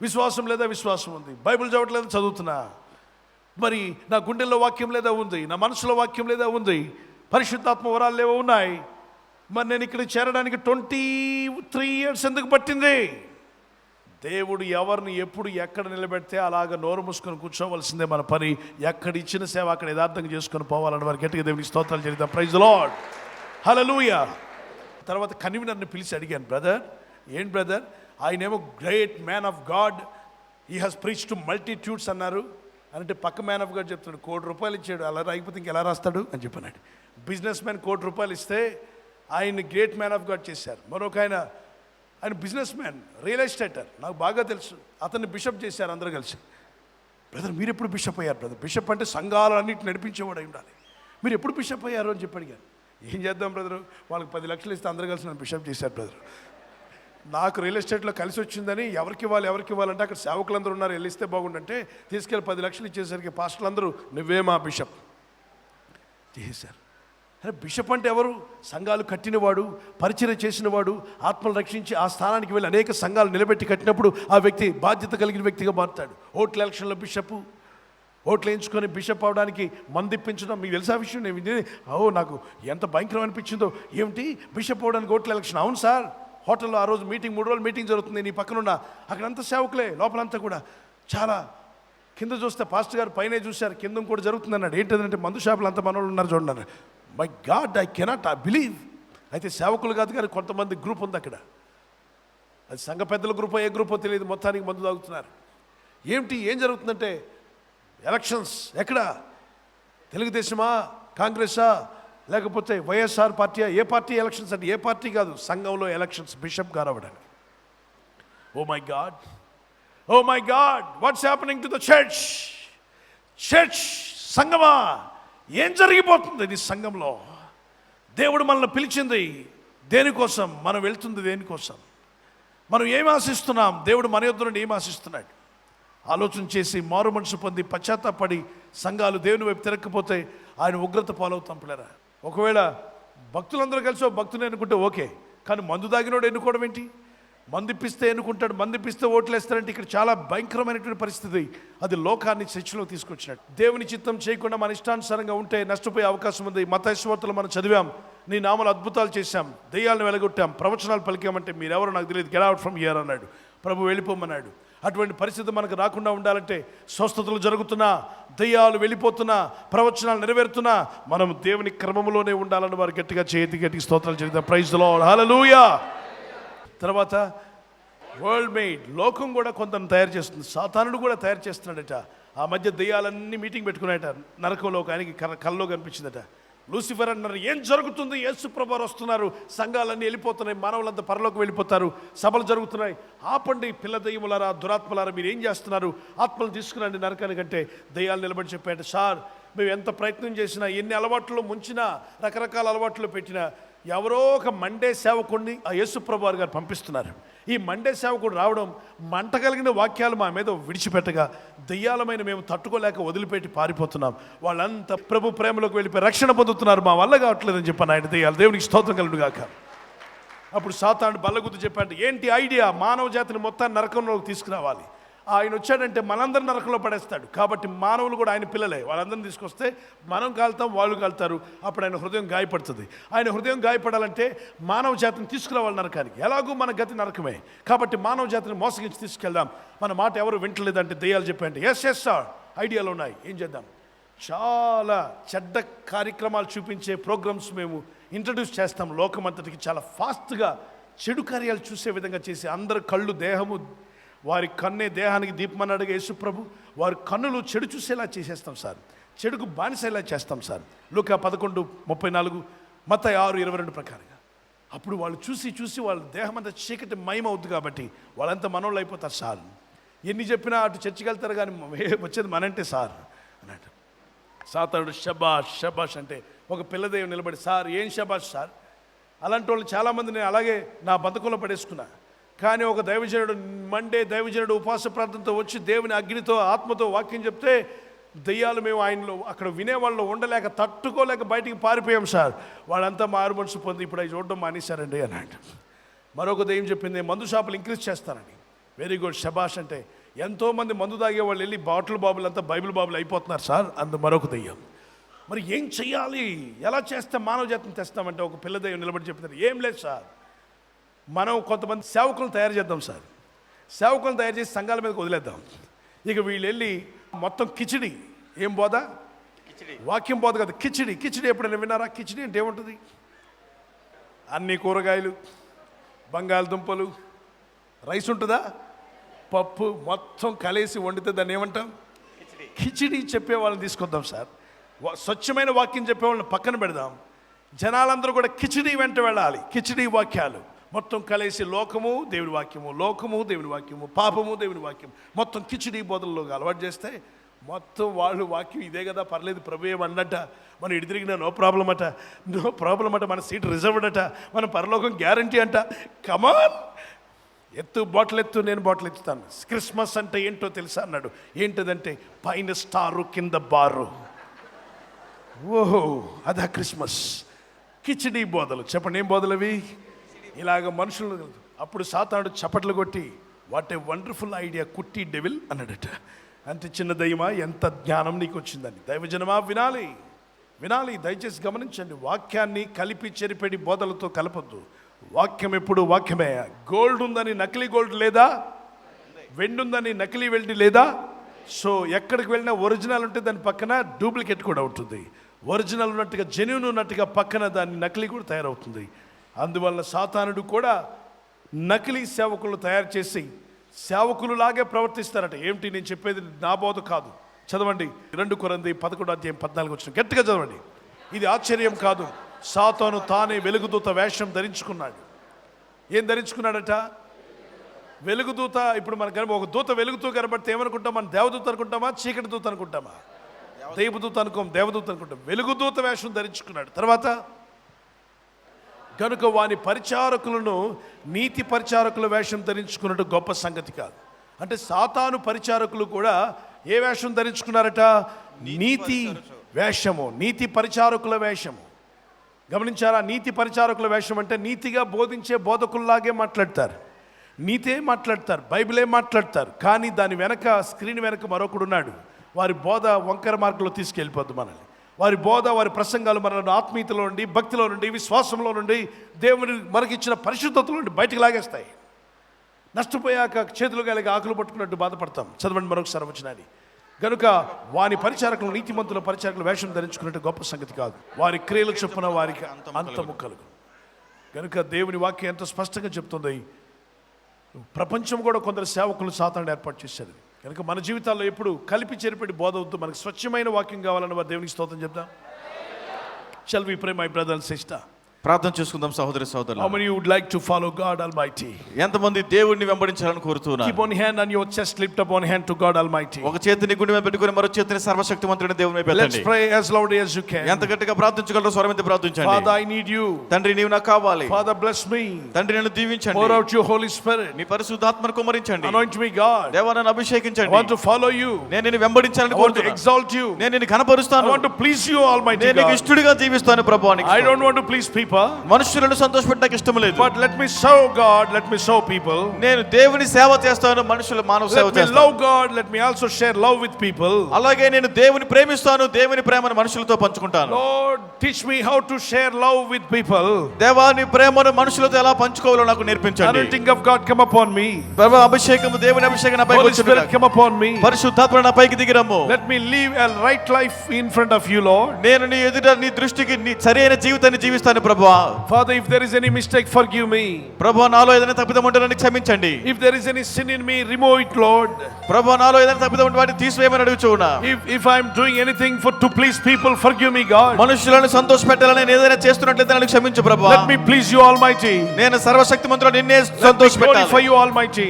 విశ్వాసం లేదా? విశ్వాసం ఉంది. బైబిల్ చదవట్లేదా? చదువుతున్నా. మరి నా గుండెల్లో వాక్యం లేదా? ఉంది. నా మనసులో వాక్యం లేదా? ఉంది. పరిశుద్ధాత్మ వరాలు లేవో? ఉన్నాయి. మరి నేను ఇక్కడ చేరడానికి 23 years ఎందుకు పట్టింది? దేవుడు ఎవరిని ఎప్పుడు ఎక్కడ నిలబెడితే అలాగ నోరు మూసుకొని కూర్చోవలసిందే మన పని. ఎక్కడ ఇచ్చిన సేవ అక్కడ యథార్థంగా చేసుకొని పోవాలని వారికి గట్టిగా దేవునికి స్తోత్రాలు చేద్దాం. ప్రైజ్ ది లార్డ్, హల్లెలూయా. తర్వాత కన్వీనర్ని పిలిచి అడిగాను, బ్రదర్ ఏంటి బ్రదర్, ఆయనేమో great man of God, he has preach to multitudes అన్నారు. అంటే పక్క మ్యాన్ ఆఫ్ గాడ్ చెప్తున్నాడు, ₹1 ఇచ్చాడు, అలా రాయిపోతే ఇంకెలా రాస్తాడు అని చెప్పన్నాడు. బిజినెస్ మ్యాన్ ₹1 ఇస్తే ఆయన్ని గ్రేట్ మ్యాన్ ఆఫ్ గాడ్ చేశారు. మరొక ఆయన బిజినెస్ మ్యాన్, రియల్ ఎస్టేటర్, నాకు బాగా తెలుసు, అతన్ని బిషప్ చేశారు అందరూ కలిసి. బ్రదర్ మీరు ఎప్పుడు బిషప్ అయ్యారు బ్రదర్? బిషప్ అంటే సంఘాలన్నింటిని నడిపించేవాడు అయి ఉండాలి. మీరు ఎప్పుడు బిషప్ అయ్యారు అని చెప్పి అడిగాను. ఏం చేద్దాం బ్రదరు, వాళ్ళకి 10 లక్షలు ఇస్తే అందరూ కలిసి నన్ను బిషప్ చేశారు బ్రదర్. నాకు రియల్ ఎస్టేట్లో కలిసి వచ్చిందని ఎవరికి ఇవ్వాలంటే అక్కడ సేవకులందరూ ఉన్నారు, వెళ్ళిస్తే బాగుండంటే తీసుకెళ్ళి 10 లక్షలు ఇచ్చేసరికి పాస్టర్లు అందరూ నువ్వే మా బిషప్ చేశారు. అరే బిషప్ అంటే ఎవరు? సంఘాలు కట్టినవాడు, పరిచయం చేసినవాడు, ఆత్మలు రక్షించి ఆ స్థానానికి వెళ్ళి అనేక సంఘాలు నిలబెట్టి కట్టినప్పుడు ఆ వ్యక్తి బాధ్యత కలిగిన వ్యక్తిగా మారుతాడు. ఓట్ల ఎలక్షన్లో బిషప్, ఓట్లు వేయించుకొని బిషప్ అవడానికి మందిప్పించడం మీకు తెలుసా విషయం? నేను నాకు ఎంత భయంకరం అనిపించిందో. ఏమిటి బిషప్ అవడానికి ఓట్ల ఎలక్షన్? అవును సార్, హోటల్లో ఆ రోజు మీటింగ్, 3 రోజులు మీటింగ్ జరుగుతుంది. నీ పక్కనున్న అక్కడంతా సేవకులే, లోపలంతా కూడా చాలా. కింద చూస్తే పాస్టర్ గారు పైనే చూశారు, కింద కూడా జరుగుతుంది అన్నాడు. ఏంటంటే మందు షాపులు అంత మనోళ్ళు ఉన్నారు చూడండి. My God, I cannot believe. అయితే సేవకులు కాదు కానీ కొంతమంది గ్రూప్ ఉంది అక్కడ. అది సంఘ పెద్దల గ్రూపో ఏ గ్రూపో తెలియదు, మొత్తానికి మందు తాగుతున్నారు. ఏం జరుగుతుందంటే ఎలక్షన్స్ ఎక్కడ? తెలుగుదేశమా, కాంగ్రెసా, లేకపోతే వైఎస్ఆర్ పార్టీయా? ఏ పార్టీ ఎలక్షన్స్ అంటే? ఏ పార్టీ కాదు, సంఘంలో ఎలక్షన్స్, బిషప్ గారు అవ్వడానికి. Oh my God, what's happening to the church? సంఘమా, ఏం జరిగిపోతుంది ఇది సంఘంలో? దేవుడు మనల్ని పిలిచింది దేనికోసం? మనం వెళ్తుంది దేనికోసం? మనం ఏం ఆశిస్తున్నాం? దేవుడు మన యొద్ద నుండి ఏం ఆశిస్తున్నాడు? ఆలోచన చేసి మారు మనసు పొంది పశ్చాత్తాపడి సంఘాలు దేవుని వైపు తిరగకపోతే ఆయన ఉగ్రత పాలవుతాం పిల్లరా. ఒకవేళ భక్తులందరూ కలిసి భక్తుని ఎన్నుకుంటే ఓకే, కానీ మందు దాగినోడు ఎన్నుకోవడం ఏంటి? మందిప్పిస్తే ఎన్నుకుంటాడు, మందిప్పిస్తే ఓట్లు వేస్తారంటే ఇక్కడ చాలా భయంకరమైనటువంటి పరిస్థితి. అది లోకాన్ని చర్చలో తీసుకొచ్చినట్టు. దేవుని చిత్తం చేయకుండా మన ఇష్టానుసారంగా ఉంటే నష్టపోయే అవకాశం ఉంది. మత్తయి సువార్తలో మనం చదివాం, నీ నామములో అద్భుతాలు చేశాం, దెయ్యాలను వెలగొట్టాం, ప్రవచనాలు పలికామంటే మీరెవరో నాకు తెలియదు, గెట్ అవుట్ ఫ్రమ్ హియర్ అన్నాడు. ప్రభు వెళ్ళిపోమన్నాడు. అటువంటి పరిస్థితి మనకు రాకుండా ఉండాలంటే స్వస్థతలు జరుగుతున్నా, దయ్యాలు వెళ్ళిపోతున్నా, ప్రవచనాలు నెరవేరుతున్నా మనం దేవుని క్రమంలోనే ఉండాలని వారు గట్టిగా గట్టిగా స్తోత్రాలు చేద్దాం. ప్రైజ్ ది లార్డ్, హల్లెలూయా. తర్వాత వరల్డ్ మేడ్, లోకం కూడా కొంతను తయారు చేస్తుంది, సాతానుడు కూడా తయారు చేస్తున్నాడట. ఆ మధ్య దయ్యాలన్నీ మీటింగ్ పెట్టుకున్నాయట నరకంలో. ఒక ఆయనకి కల్లో కనిపించిందట. లూసిఫర్ అన్నారు, ఏం జరుగుతుంది? యేసు ప్రభువారు వస్తున్నారు, సంఘాలన్నీ వెళ్ళిపోతున్నాయి, మానవులంతా పరలోకి వెళ్ళిపోతారు, సభలు జరుగుతున్నాయి. ఆపండి పిల్ల దయ్యములారా, దురాత్మలారా, మీరు ఏం చేస్తున్నారు? ఆత్మలు తీసుకురండి నరకానికంటే దయ్యాలు నిలబడి చెప్పాడు, సార్ మేము ఎంత ప్రయత్నం చేసినా, ఎన్ని అలవాట్లు ముంచినా, రకరకాల అలవాట్లు పెట్టినా, ఎవరో ఒక మండే సేవకుడిని ఆ యేసు ప్రభువారు గారు పంపిస్తున్నారు. ఈ మండే సేవకుడు రావడం, మంట కలిగిన వాక్యాలు మా మీద విడిచిపెట్టగా దయ్యాలమైన మేము తట్టుకోలేక వదిలిపెట్టి పారిపోతున్నాం. వాళ్ళంతా ప్రభు ప్రేమలోకి వెళ్ళిపోయి రక్షణ పొందుతున్నారు, మా వల్ల కావట్లేదని చెప్పాను ఆయన దయ్యాలు. దేవునికి స్తోత్రం కలుగును గాక. అప్పుడు సాతానుడు బల్లగుద్దు చెప్పాడు, ఏంటి ఐడియా? మానవ జాతిని మొత్తాన్ని నరకంలోకి తీసుకురావాలి. ఆయన వచ్చాడంటే మనందరం నరకంలో పడేస్తాడు. కాబట్టి మానవులు కూడా ఆయన పిల్లలే, వాళ్ళందరినీ తీసుకొస్తే మనం కాలుతాం, వాళ్ళు కాలుతారు. అప్పుడు ఆయన హృదయం గాయపడుతుంది. ఆయన హృదయం గాయపడాలంటే మానవ జాతిని తీసుకురావాలి నరకానికి. ఎలాగూ మన గతి నరకమే, కాబట్టి మానవ జాతిని మోసగించి తీసుకెళ్దాం. మన మాట ఎవరు వింటలేదంటే దయ్యాలు చెప్పండి, ఎస్ సార్, ఐడియాలు ఉన్నాయి, ఏం చేద్దాం? చాలా చెడ్డ కార్యక్రమాలు చూపించే ప్రోగ్రామ్స్ మేము ఇంట్రడ్యూస్ చేస్తాం లోకమంతటికి. చాలా ఫాస్ట్గా చెడు కార్యాలు చూసే విధంగా చేసి అందరు కళ్ళు, దేహము, వారి కన్నే దేహానికి దీపం అన్నాడుగా యేసు ప్రభు. వారి కన్నులు చెడు చూసేలా చేసేస్తాం సార్, చెడుకు బానిసేలా చేస్తాం సార్. లూకా 11:34, మత్తయి 6:22 ప్రకారంగా. అప్పుడు వాళ్ళు చూసి వాళ్ళ దేహం అంతా చీకటి మయమవుద్ది కాబట్టి వాళ్ళంతా మనోళ్ళు అయిపోతారు సార్. ఎన్ని చెప్పినా అటు చర్చికి వెళ్తారు కానీ వచ్చేది మనంటే సార్ అన్నట్టు. సాతానుడు షబాష్ అంటే ఒక పిల్లదేవి నిలబడి, సార్ ఏం షబాష్ సార్? అలాంటి వాళ్ళు చాలామంది నేను అలాగే నా బతుకులో పడేసుకున్నా. కానీ ఒక దైవజనుడు, మండే దైవజనుడు ఉపవాస ప్రార్థనతో వచ్చి దేవుని అగ్నితో, ఆత్మతో వాక్యం చెప్తే దయ్యాలు మేము ఆయనలో అక్కడ వినేవాళ్ళు ఉండలేక, తట్టుకోలేక బయటికి పారిపోయాం సార్. వాళ్ళంతా మారు మనసు పొంది ఇప్పుడు అవి చూడడం మానేశారండి అన్నాడు. మరొక దయ్యం చెప్పింది, మందు షాపులు ఇంక్రీజ్ చేస్తానండి. వెరీ గుడ్, షబాష్ అంటే ఎంతోమంది మందు తాగే వాళ్ళు వెళ్ళి బాటిల్ బాబులు అంతా బైబిల్ బాబులు అయిపోతున్నారు సార్ అందు మరొక దయ్యం. మరి ఏం చెయ్యాలి? ఎలా చేస్తే మానవ జాతిని తెస్తామంటే ఒక పిల్ల దయ్యం నిలబడి చెప్తున్నారు, ఏం లేదు సార్, మనం కొంతమంది సేవకులను తయారు చేద్దాం సార్. సేవకులను తయారు చేసి సంఘాల మీదకి వదిలేద్దాం. ఇక వీళ్ళు వెళ్ళి మొత్తం కిచిడి, ఏం బోధ? వాక్యం బోధ కదా, కిచిడి. ఎప్పుడైనా విన్నారా? కిచిడి అంటే ఏముంటుంది? అన్ని కూరగాయలు, బంగాళదుంపలు, రైస్ ఉంటుందా, పప్పు మొత్తం కలిసి వండితే దాన్ని ఏమంటాం? కిచిడి. చెప్పే వాళ్ళని తీసుకొద్దాం సార్. స్వచ్ఛమైన వాక్యం చెప్పే వాళ్ళని పక్కన పెడదాం. జనాలందరూ కూడా కిచిడి వెంట వెళ్ళాలి. కిచిడి వాక్యాలు మొత్తం కలిసి, లోకము దేవుని వాక్యము, పాపము దేవుని వాక్యం, మొత్తం కిచిడి బోధనలోకి అలవాటు చేస్తే మొత్తం వాళ్ళు వాక్యం ఇదే కదా, పర్లేదు ప్రభు ఏమన్నట, మనం ఇటు తిరిగినా నో ప్రాబ్లం అట, మన సీట్ రిజర్వ్డ్ అట, మన పరలోకం గ్యారంటీ అంట. కమాన్, బాటిల్ ఎత్తు, నేను బాటిల్ ఎత్తుతాను. క్రిస్మస్ అంటే ఏంటో తెలుసా అన్నాడు. ఏంటదంటే పైన స్టారు, కింద బారు. ఓహో, అదా క్రిస్మస్. కిచిడి బోధలు. చెప్పండి, ఏం బోధలు అవి? ఇలాగ మనుషులు. అప్పుడు సాతానుడు చప్పట్లు కొట్టి, వాట్ ఏ వండర్ఫుల్ ఐడియా కుట్టి డెవిల్ అన్నాడట. అంత చిన్న దయ్యమా, ఎంత జ్ఞానం నీకు వచ్చిందని. దైవజనమా, వినాలి వినాలి, దయచేసి గమనించండి. వాక్యాన్ని కలిపి చెరిపెడి బోధలతో కలపొద్దు. వాక్యం ఎప్పుడు వాక్యమే. గోల్డ్ ఉందని నకిలీ గోల్డ్ లేదా, వెండి ఉందని నకిలీ వెండి లేదా. సో ఎక్కడికి వెళ్ళినా ఒరిజినల్ ఉంటే దాని పక్కన డూప్లికేట్ కూడా ఉంటుంది. ఒరిజినల్ ఉన్నట్టుగా, జెన్యూన్ ఉన్నట్టుగా పక్కన దాన్ని నకిలీ కూడా తయారవుతుంది. అందువల్ల సాతానుడు కూడా నకిలీ సేవకులు తయారు చేసి సేవకులులాగే ప్రవర్తిస్తారట. ఏమిటి నేను చెప్పేది? నా బోధ కాదు, చదవండి. 2 కొరింథీ 11:14 వచ్చిన గట్టిగా చదవండి. ఇది ఆశ్చర్యం కాదు. సాతాను తానే వెలుగుదూత వేషం ధరించుకున్నాడు. ఏం ధరించుకున్నాడట? వెలుగుదూత. ఇప్పుడు మనకు ఒక దూత వెలుగుతూ కనబడితే ఏమనుకుంటాం? మనం దేవదూత అనుకుంటామా, చీకటి దూత అనుకుంటామా? దైవదూత అనుకోం, దేవదూత అనుకుంటాం. వెలుగుదూత వేషం ధరించుకున్నాడు. తర్వాత కనుక వాని పరిచారకులను నీతి పరిచారకుల వేషం ధరించుకున్నట్టు గొప్ప సంగతి కాదు. అంటే సాతాను పరిచారకులు కూడా ఏ వేషం ధరించుకున్నారట? నీతి వేషము, నీతి పరిచారకుల వేషము. గమనించారా? నీతి పరిచారకుల వేషం అంటే నీతిగా బోధించే బోధకుల్లాగే మాట్లాడతారు, నీతే మాట్లాడతారు, బైబిలే మాట్లాడతారు. కానీ దాని వెనక, స్క్రీన్ వెనక మరొకడు ఉన్నాడు. వారి బోధ వంకర మార్గంలో తీసుకెళ్ళిపోద్దు మనల్ని. వారి బోధ, వారి ప్రసంగాలు మనల్ని ఆత్మీయతలో నుండి, భక్తిలో నుండి, విశ్వాసంలో నుండి, దేవుని మనకిచ్చిన పరిశుద్ధతలో నుండి బయటకు లాగేస్తాయి. నష్టపోయాక చేతులు కలిగి ఆకులు పట్టుకున్నట్టు బాధపడతాం. చదవండి మరొకసారి వచ్చినది. కనుక వాని పరిచారకులు, నీతిమంతుల పరిచారకులు వేషం ధరించుకున్నట్టు గొప్ప సంగతి కాదు. వారి క్రియలు చొప్పున వారికి అంతము కలుగు. కనుక దేవుని వాక్యం ఎంత స్పష్టంగా చెప్తుంది. ప్రపంచం కూడా కొందరు సేవకులు సాతానుడు ఏర్పాటు చేశారు. కనుక మన జీవితాల్లో ఎప్పుడు కలిపి చెరిపెట్టి బోధ వద్దు. మనకు స్వచ్ఛమైన వాక్యం కావాలని వారు దేవునికి స్తోత్రం చెప్తాం. Shall we pray, my brother and sister? ప్రార్థన చేసుకుందాం సహోదరి సహోదరులు. How many you would like to follow God Almighty? ఎంతమంది దేవుణ్ణి వెంబడించాలని కోరుతున్నారు? Keep one hand on your chest, lift up one hand to God Almighty. ఒక చేతిని గుండె మీద పెట్టుకొని మరో చేతిని సర్వశక్తిమంతుడైన దేవుని వైపు Let's ఎత్తండి. pray as loudly as you can. ఎంత గట్టిగా ప్రార్థించగలరో స్వరమెత్తి ప్రార్థించండి. Father, I need you. తండ్రి నీవు నాకు కావాలి. Father, bless me. తండ్రి నన్ను దీవించండి. Pour out your Holy Spirit. నీ పరిశుద్ధాత్మను కుమ్మరించండి. Anoint me, God. దేవా నన్ను I అభిషేకించండి. want to follow you. నేను నిన్ను వెంబడించాలని I want to కోరుతున్నాను. exalt you. నేను నిన్ను I ఘనపరుస్తాను. want to please you, Almighty నేను నీకు God. ఇష్టడిగా జీవిస్తాను ప్రభువా. I don't want to please people, మనుషులను సంతోషపెట్టడానికి ఇష్టం లేదు. but let me serve God, let me serve people. నేను దేవుని సేవ చేస్తాను, మనుషుల మానవ సేవ Let me చేస్తాను. love God, let me also share love with people. అలాగే నేను దేవుని ప్రేమిస్తాను, దేవుని ప్రేమను మనుషులతో పంచుకుంటాను. Lord, teach me how to share love with people. దేవా నీ ప్రేమను మనుషులతో ఎలా పంచుకోవాలో నాకు నేర్పించండి. Anointing of God come upon me. ప్రభువా అభిషేకము, దేవుని అభిషేకం నాపై Holy వచ్చును Spirit గాక. come upon me. పరిశుద్ధాత్మ నాపైకి దిగిరమ్ము. Let me live a right life in front of you, Lord. నేను నీ ఎదుట నీ దృష్టికి నీ సరైన జీవితాన్ని జీవిస్తాను ప్రభువా. Father, if there is any mistake, forgive me. ప్రభువా నాలో ఏదైనా తప్పిదం ఉంటే నన్ను క్షమించండి. If there is any sin in me, remove it, Lord. ప్రభువా నాలో ఏదైనా తప్పిదం ఉంటే వాటిని తీసివేయమని అడుగుచున్నా. If I am doing anything to please people, forgive me, God. మనుషులను సంతోషపెట్టాలని నేను ఏదైనా చేస్తున్నట్లయితే నన్ను క్షమించు ప్రభువా. Let me please you, Almighty. నేను సర్వశక్తిమంతుడు నిన్నే Let me glorify సంతోషపెట్టాలి. you, Almighty.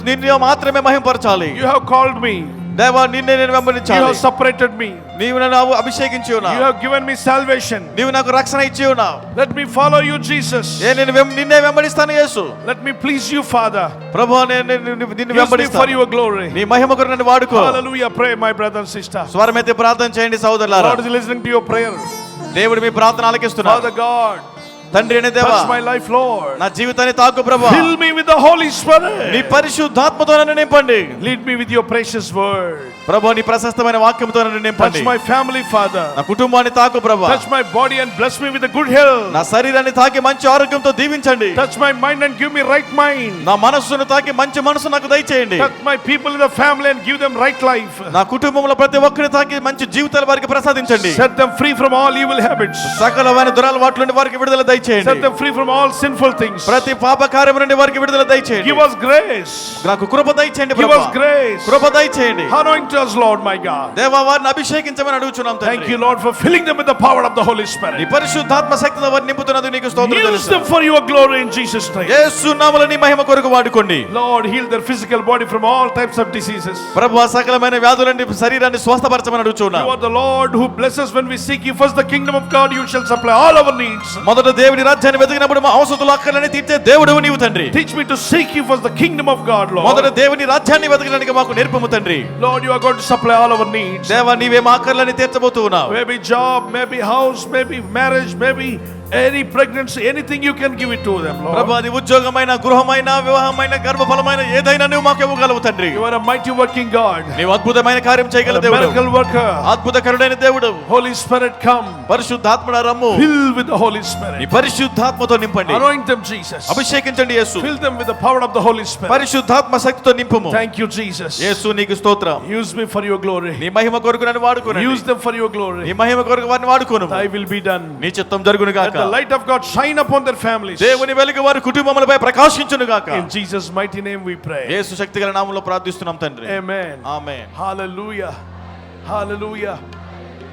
నిన్ను మాత్రమే మహిమపరచాలి. You have called me. దేవా నిన్నే నేను You వెంబడించాలి. have separated me. నీవు నన్ను అభిషేకించి You ఉన్నావు. have given me salvation. నీవు నాకు రక్షణ ఇచ్చి ఉన్నావు. Let me follow you, Jesus. నేను నిన్నే వెంబడిస్తాను యేసు. Let me please you, Father. ప్రభువా నేను నిన్ను Use me for వెంబడిస్తాను. your glory. నీ మహిమ కొరకు నన్ను వాడుకో. Hallelujah. Pray, my brother and sister. స్వరమెత్తి ప్రార్థన చేయండి సహోదరులారా. Lord is listening to your prayer. దేవుడు మీ ప్రార్థన ఆలకిస్తున్నాడు. Father God, తండ్రి అనే దేవా touch my life, Lord. నా జీవితాన్ని తాకు ప్రభువా. Fill me with the Holy నీ Spirit. పరిశుద్ధాత్మతో నన్ను నింపండి. Lead me with your precious word. ప్రభువా నీ ప్రశస్తమైన వాక్యంతో నన్ను Touch నింపండి. my family, Father. నా కుటుంబాన్ని తాకు ప్రభువా. Touch my body and bless me with a good health. నా శరీరాన్ని తాకి మంచి ఆరోగ్యంతో దీవించండి. Touch my mind and give me right mind. నా మనస్సును తాకి మంచి మనసు నాకు దయచేయండి. Touch my people in the family and give them right life. నా కుటుంబంలో ప్రతి ఒక్కరిని తాకి మంచి జీవితాలు వారికి ప్రసాదించండి. Set them free from all evil habits. సకలమైన దురలవాట్ల నుండి వారికి విడుదల Set దయచేయండి. them free from all sinful things. ప్రతి పాప కార్యము నుండి వారికి విడుదల దయచేయండి. Give us grace. నాకు కృప దయచేయండి Give ప్రభువా. us grace. కృప దయచేయండి. Anoint us, Lord, my God. దేవా వారిని అభిషేకించమని అడుగుచున్నాం Thank తండ్రి. you, Lord, for filling them with the power of the Holy నీ Spirit. పరిశుద్ధాత్మ శక్తితో వారిని నింపుతున్నందుకు నీకు స్తోత్రం Use తెలుసు. them for your glory in Jesus' name. యేసు నామములో నీ మహిమ కొరకు వాడుకోండి. Lord, heal their physical body from all types of diseases. ప్రభువా సకలమైన వ్యాధుల నుండి శరీరాన్ని స్వస్థపరచమని అడుగుచున్నాం. You are the Lord who blesses when we seek you first the kingdom of God. You shall supply all our needs. మొదట దేవుని రాజ్యాన్ని వెతికినప్పుడు మా అవసరతులు అక్కర్లని తీర్చే దేవుడు నీవు తండ్రి. Teach me to seek you first the kingdom of God, మొదట Lord. దేవుని రాజ్యాన్ని వెతకడానికి మాకు నేర్పము తండ్రి. Lord, you are going to supply all our needs. దేవా నీవే మా అక్కర్లని తీర్చబోతూ ఉన్నావు. Maybe job, maybe house, maybe marriage, maybe Any pregnancy, anything you can give it to them, Lord. ప్రభు అది ఉద్యోగమైన, గృహమైన, వివాహమైన, గర్భఫలమైన ఏదైనా నువ్వు మాకు ఇవ్వగలవు తండ్రి. You are a mighty working God. నీవు అద్భుతమైన కార్యం You చేయగల are a దేవుడు, miracle worker. అద్భుతకరుడైన దేవుడు. Holy Spirit, come. పరిశుద్ధాత్మడా rum, Fill with the Holy నీ Spirit. పరిశుద్ధాత్మతో నింపండి. Anoint them, Jesus. అభిషేకించండి Yesu, Fill them with the power of the Holy Spirit. పరిశుద్ధాత్మ శక్తితో నింపుము. Thank you, Jesus. యేసు నీకు స్తోత్రం. Use me for your glory. నీ మహిమ కొరకు నన్ను వాడుకోనండి. Use them for your glory. నీ మహిమ కొరకు వారిని వాడుకోను. Thy will be done. నీ చిత్తం జరుగును Let గాక. the light of God shine upon their families. దేవుని వెలుగు వారి కుటుంబములపై ప్రకాశించును గాక. In Jesus' mighty name we pray. యేసు శక్తిగల నామములో ప్రార్థిస్తున్నాం తండ్రి. Amen. ఆమేన్. Hallelujah. Hallelujah.